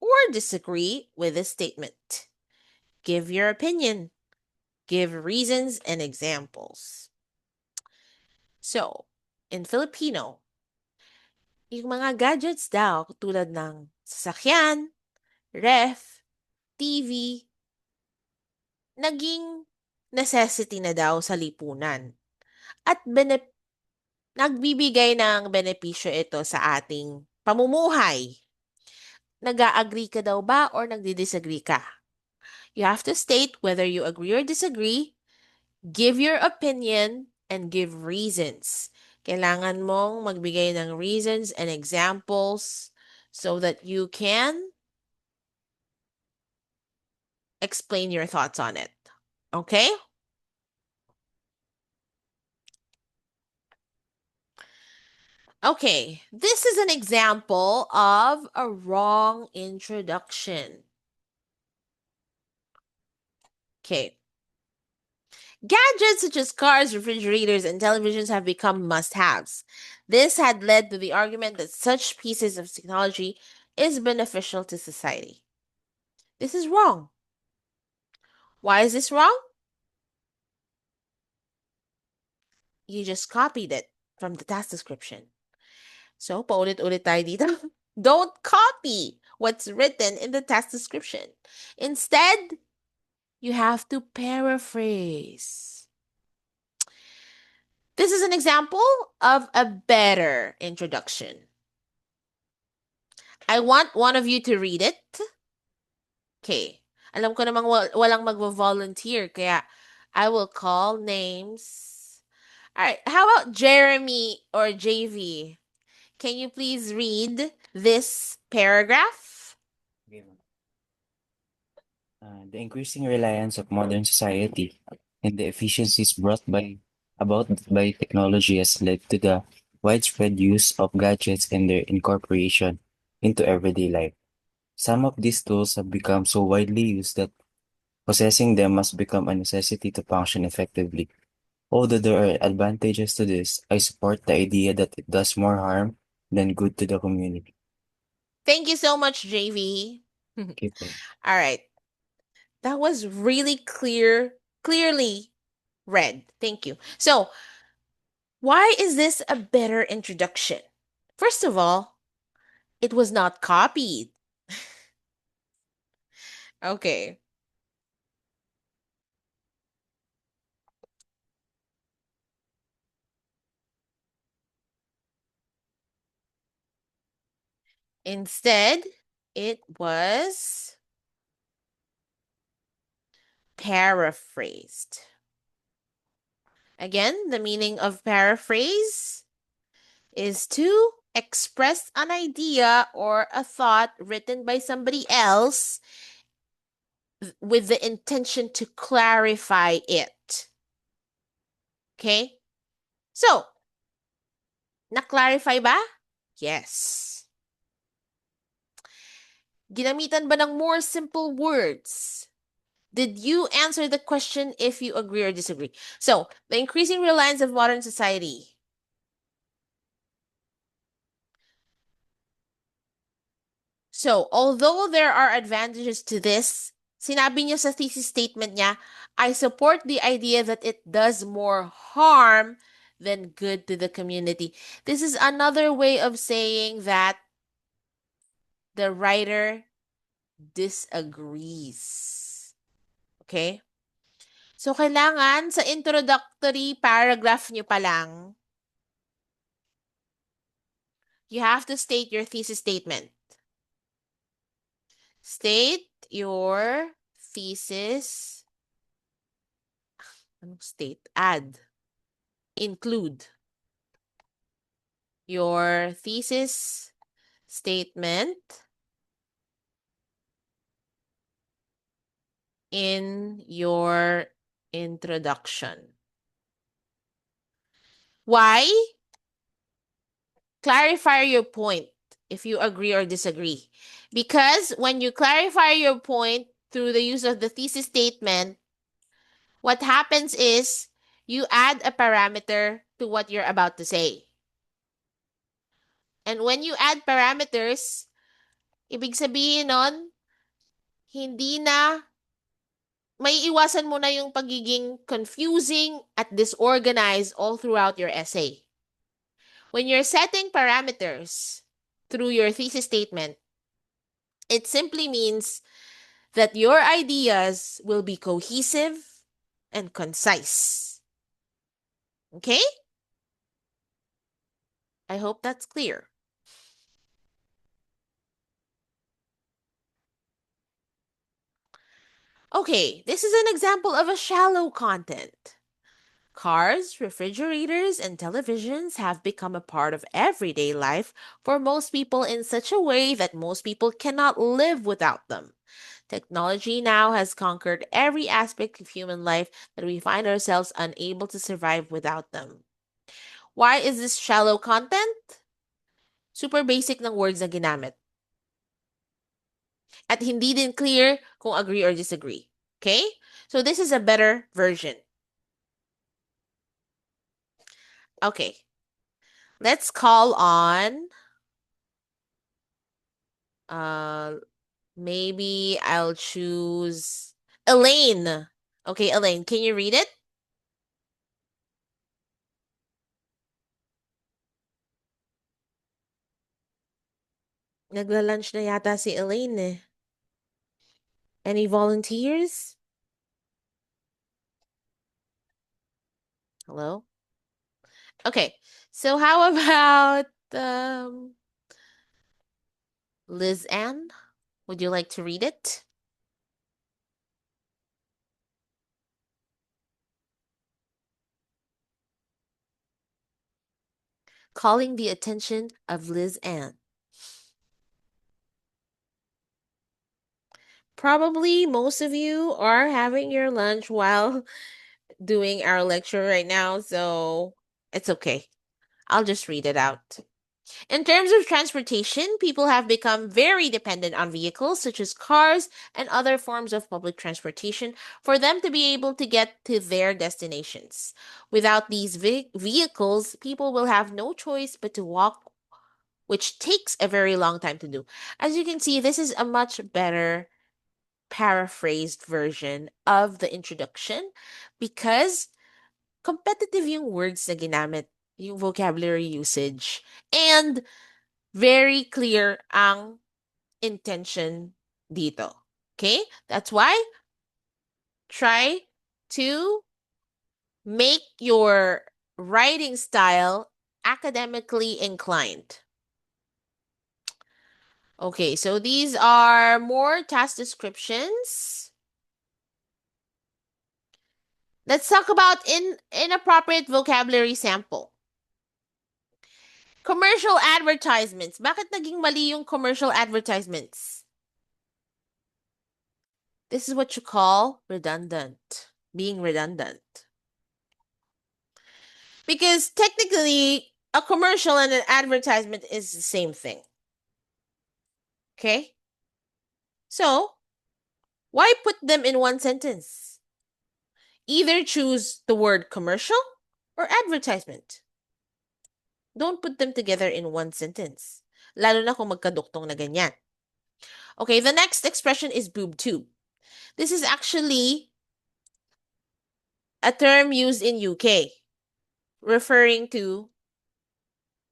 or disagree with this statement? Give your opinion. Give reasons and examples. So, in Filipino, yung mga gadgets daw tulad ng sasakyan, ref, TV, naging necessity na daw sa lipunan. At nagbibigay ng benepisyo ito sa ating pamumuhay. Nag-a-agree ka daw ba or nagdi-disagree ka? You have to state whether you agree or disagree, give your opinion, and give reasons. Kailangan mong magbigay ng reasons and examples so that you can explain your thoughts on it. Okay? Okay, this is an example of a wrong introduction. Okay. Gadgets such as cars, refrigerators, and televisions have become must-haves. This had led to the argument that such pieces of technology is beneficial to society. This is wrong. Why is this wrong? You just copied it from the task description. So, paulit-ulit tayo dito. Don't copy what's written in the task description. Instead, you have to paraphrase. This is an example of a better introduction. I want one of you to read it. Okay. Alam ko namang walang magvo-volunteer, kaya I will call names. All right. How about Jeremy or JV? Can you please read this paragraph?
The increasing reliance of modern society and the efficiencies about by technology has led to the widespread use of gadgets and their incorporation into everyday life. Some of these tools have become so widely used that possessing them must become a necessity to function effectively. Although there are advantages to this, I support the idea that it does more harm than good to the community.
Thank you so much, JV.
Okay po.
All right. That was really clearly read. Thank you. So, why is this a better introduction? First of all, it was not copied. Okay. Instead, it was paraphrased. Again, the meaning of paraphrase is to express an idea or a thought written by somebody else with the intention to clarify it. Okay? So, na-clarify ba? Yes. Ginamitan ba ng more simple words? Did you answer the question if you agree or disagree? So, the increasing reliance of modern society. So, although there are advantages to this, sinabi niya sa thesis statement niya, I support the idea that it does more harm than good to the community. This is another way of saying that the writer disagrees. Okay? So, kailangan sa introductory paragraph niyo pa lang, you have to state your thesis statement. State your thesis. Anong state? Add. Include your thesis statement in your introduction. Why? Clarify your point if you agree or disagree. Because when you clarify your point through the use of the thesis statement, what happens is you add a parameter to what you're about to say. And when you add parameters, ibig sabihin nun, hindi na may iwasan mo na yung pagiging confusing at disorganized all throughout your essay. When you're setting parameters through your thesis statement, it simply means that your ideas will be cohesive and concise. Okay? I hope that's clear. Okay, this is an example of a shallow content. Cars, refrigerators, and televisions have become a part of everyday life for most people in such a way that most people cannot live without them. Technology now has conquered every aspect of human life that we find ourselves unable to survive without them. Why is this shallow content? Super basic ng words na ginamit. At hindi din clear kung agree or disagree. Okay? So this is a better version. Okay. Let's call on maybe I'll choose Elaine. Okay, Elaine, can you read it? Nagla-lunch na yata si Elaine eh. Any volunteers? Hello? Okay, so how about Liz Ann? Would you like to read it? Calling the attention of Liz Ann. Probably most of you are having your lunch while doing our lecture right now, so it's okay. I'll just read it out. In terms of transportation, people have become very dependent on vehicles such as cars and other forms of public transportation for them to be able to get to their destinations. Without these vehicles, people will have no choice but to walk, which takes a very long time to do. As you can see, this is a much better paraphrased version of the introduction because competitive yung words na ginamit, yung vocabulary usage, and very clear ang intention dito. Okay? That's why try to make your writing style academically inclined. Okay, so these are more task descriptions. Let's talk about inappropriate vocabulary sample. Commercial advertisements. Bakit naging mali yung commercial advertisements? This is what you call redundant. Being redundant. Because technically, a commercial and an advertisement is the same thing. Okay? So, why put them in one sentence? Either choose the word commercial or advertisement. Don't put them together in one sentence. Lalo na kung magkaduktong na ganyan. Okay, the next expression is boob tube. This is actually a term used in UK referring to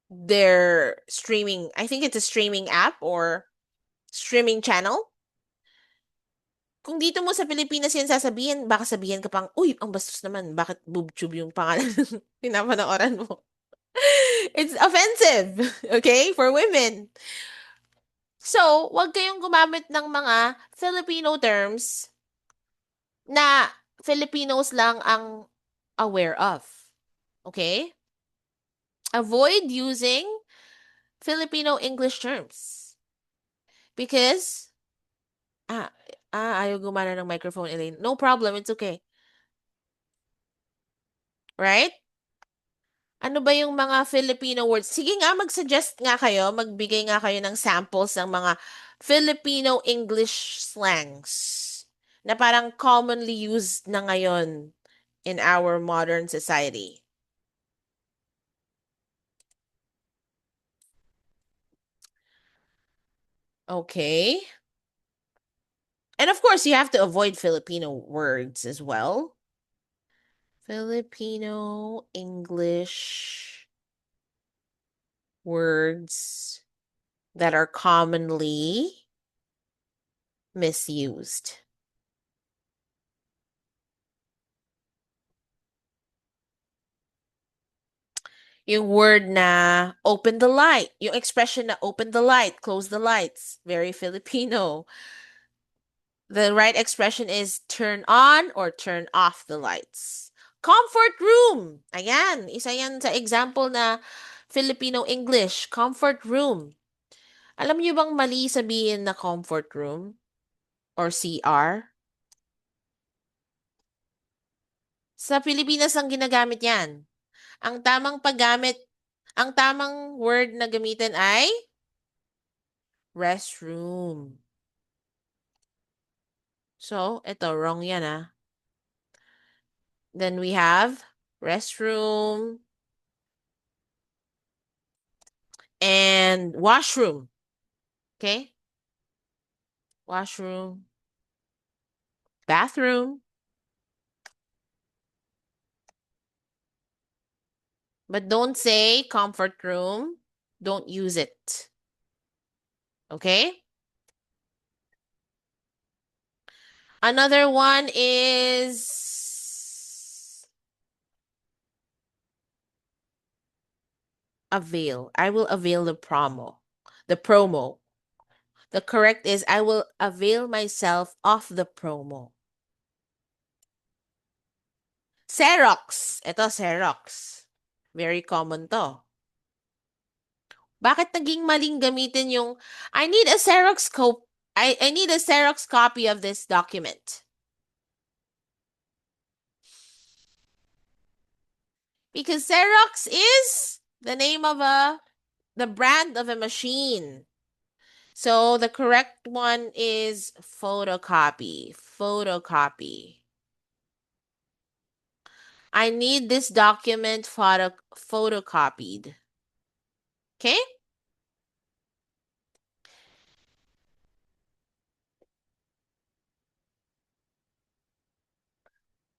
their streaming, I think it's a streaming app or streaming channel. Kung dito mo sa Pilipinas yan sasabihin, baka sabihin ka pang, uy, ang bastos naman, bakit boobtube yung pangalan ng pinapanooran mo? It's offensive, okay, for women. So, wag kayong gumamit ng mga Filipino terms na Filipinos lang ang aware of. Okay? Avoid using Filipino English terms. Because, ayaw gumana ng microphone, Elaine. No problem, it's okay. Right? Ano ba yung mga Filipino words? Sige nga, mag-suggest nga kayo, magbigay nga kayo ng samples ng mga Filipino English slangs na parang commonly used na ngayon in our modern society. Okay. And of course, you have to avoid Filipino words as well. Filipino English words that are commonly misused. Yung word na open the light. Yung expression na open the light, close the lights. Very Filipino. The right expression is turn on or turn off the lights. Comfort room. Ayan, isa yan sa example na Filipino English. Comfort room. Alam niyo bang mali sabihin na comfort room or CR? Sa Pilipinas lang ginagamit yan. Ang tamang paggamit, ang tamang word na gamitin ay restroom. So, ito, wrong yan ah. Then we have restroom and washroom. Okay? Washroom. Bathroom. But don't say comfort room. Don't use it. Okay? Another one is avail. I will avail the promo. The promo. The correct is I will avail myself of the promo. Xerox. Ito, Xerox. Very common to. Bakit naging maling gamitin yung I need a Xerox I need a Xerox copy of this document? Because Xerox is the name of the brand of a machine. So the correct one is photocopy. Photocopy. I need this document photocopied. Okay?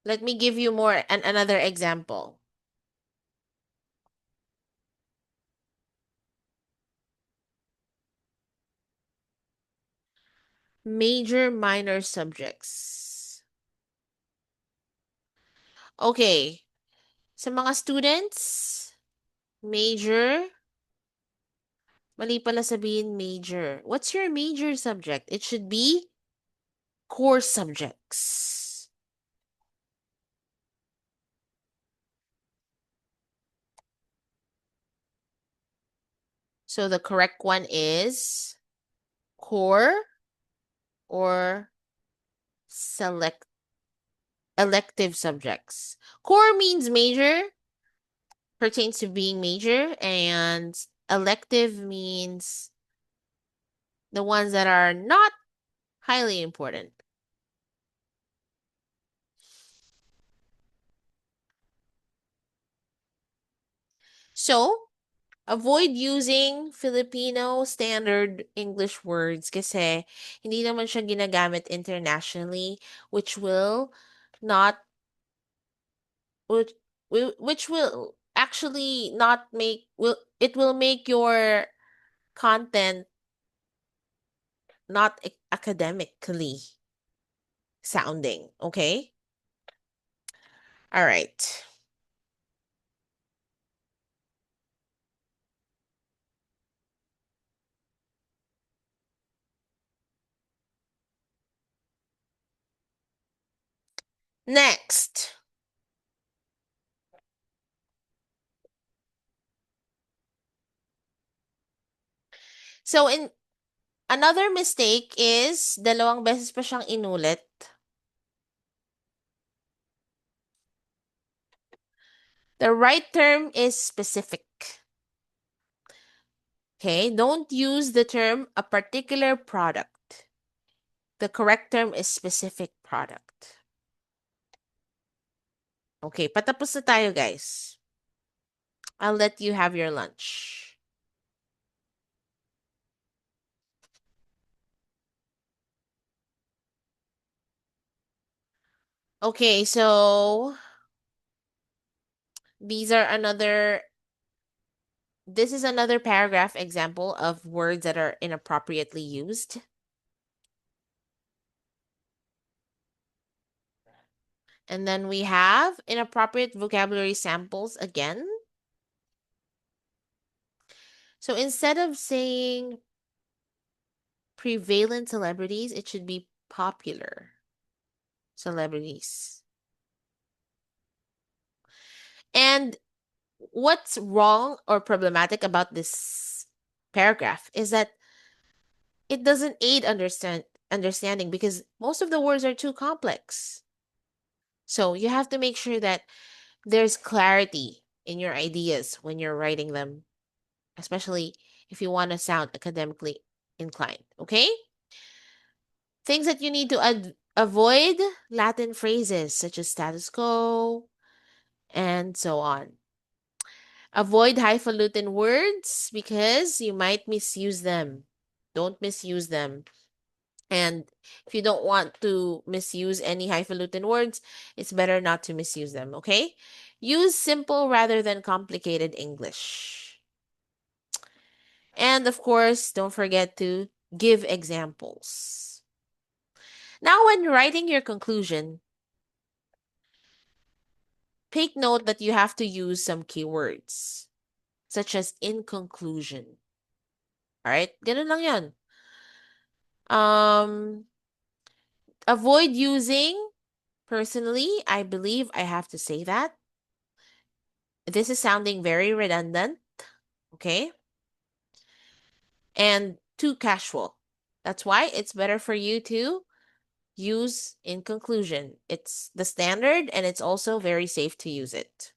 Let me give you another example. Major, minor subjects. Okay. Sa mga students, major, mali pala sabihin major. What's your major subject? It should be core subjects. So the correct one is core or elective subjects. Core means major, pertains to being major, and elective means the ones that are not highly important. So, avoid using Filipino standard English words kasi hindi naman siya ginagamit internationally, which will not which, which will actually not make will make your content not academically sounding, okay? All right. Next. So in another mistake is dalawang beses pa siyang inulit. The right term is specific. Okay, don't use the term a particular product. The correct term is specific product. Okay, patapos na tayo, guys. I'll let you have your lunch. Okay, so these are another this is another paragraph example of words that are inappropriately used. And then we have inappropriate vocabulary samples again. So instead of saying prevalent celebrities, it should be popular celebrities. And what's wrong or problematic about this paragraph is that it doesn't aid understanding because most of the words are too complex. So you have to make sure that there's clarity in your ideas when you're writing them, especially if you want to sound academically inclined, okay? Things that you need to avoid: Latin phrases such as status quo and so on. Avoid highfalutin words because you might misuse them. Don't misuse them. And if you don't want to misuse any highfalutin words, it's better not to misuse them, okay? Use simple rather than complicated English. And of course, don't forget to give examples. Now, when writing your conclusion, take note that you have to use some keywords, such as in conclusion. Alright? Ganun lang yan. Avoid using personally. I believe I have to say that. This is sounding very redundant. Okay? And too casual. That's why it's better for you to use in conclusion. It's the standard and it's also very safe to use it.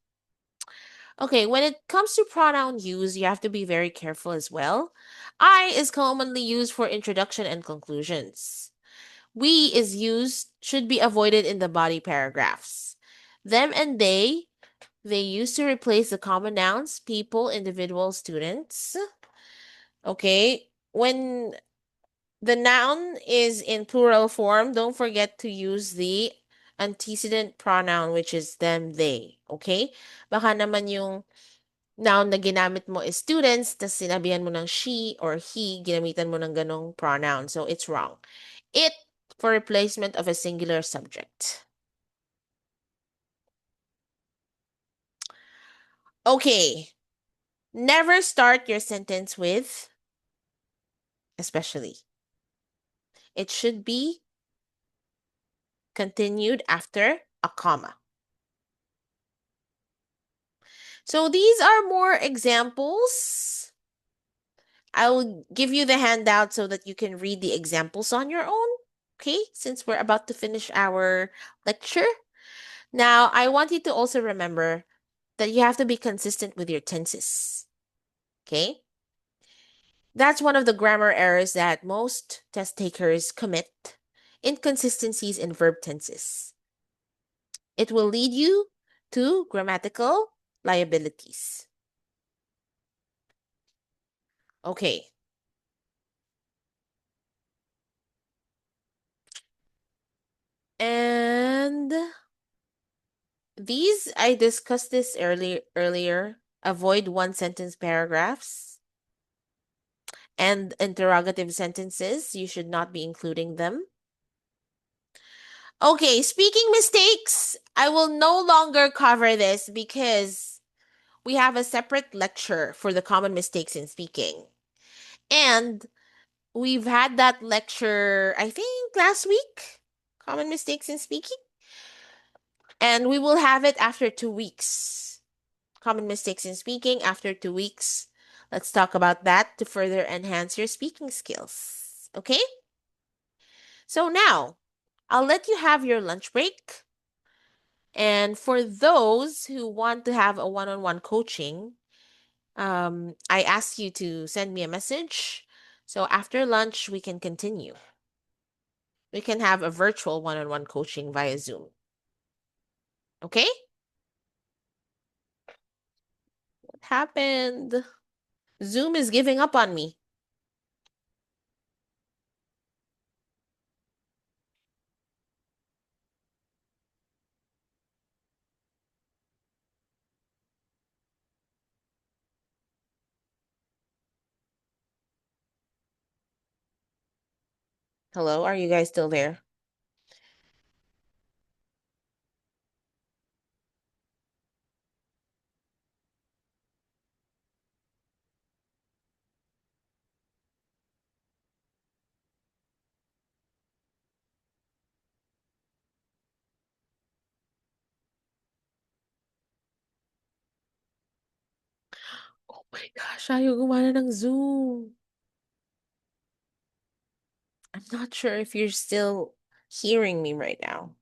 Okay, when it comes to pronoun use, you have to be very careful as well. I is commonly used for introduction and conclusions. We is used, should be avoided in the body paragraphs. Them and they used to replace the common nouns, people, individual, students. Okay, when the noun is in plural form, don't forget to use the antecedent pronoun, which is them, they. Okay? Baka naman yung noun na ginamit mo is students, tas sinabihan mo ng she or he, ginamitan mo ng ganong pronoun. So, it's wrong. It for replacement of a singular subject. Okay. Never start your sentence with especially. It should be continued after a comma. So these are more examples. I will give you the handout so that you can read the examples on your own. Okay, since we're about to finish our lecture. Now, I want you to also remember that you have to be consistent with your tenses. Okay? That's one of the grammar errors that most test takers commit: inconsistencies in verb tenses. It will lead you to grammatical liabilities. Okay. And these, I discussed this earlier. Avoid one sentence paragraphs and interrogative sentences. You should not be including them. Okay, speaking mistakes, I will no longer cover this because we have a separate lecture for the common mistakes in speaking. And we've had that lecture, I think, last week. Common mistakes in speaking. And we will have it after 2 weeks. Common mistakes in speaking after 2 weeks. Let's talk about that to further enhance your speaking skills. Okay? So now, I'll let you have your lunch break. And for those who want to have a one-on-one coaching, I ask you to send me a message. So after lunch, we can continue. We can have a virtual one-on-one coaching via Zoom. Okay? What happened? Zoom is giving up on me. Hello, are you guys still there? Oh my gosh, ayaw gumana ng Zoom. I'm not sure if you're still hearing me right now.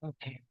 Okay.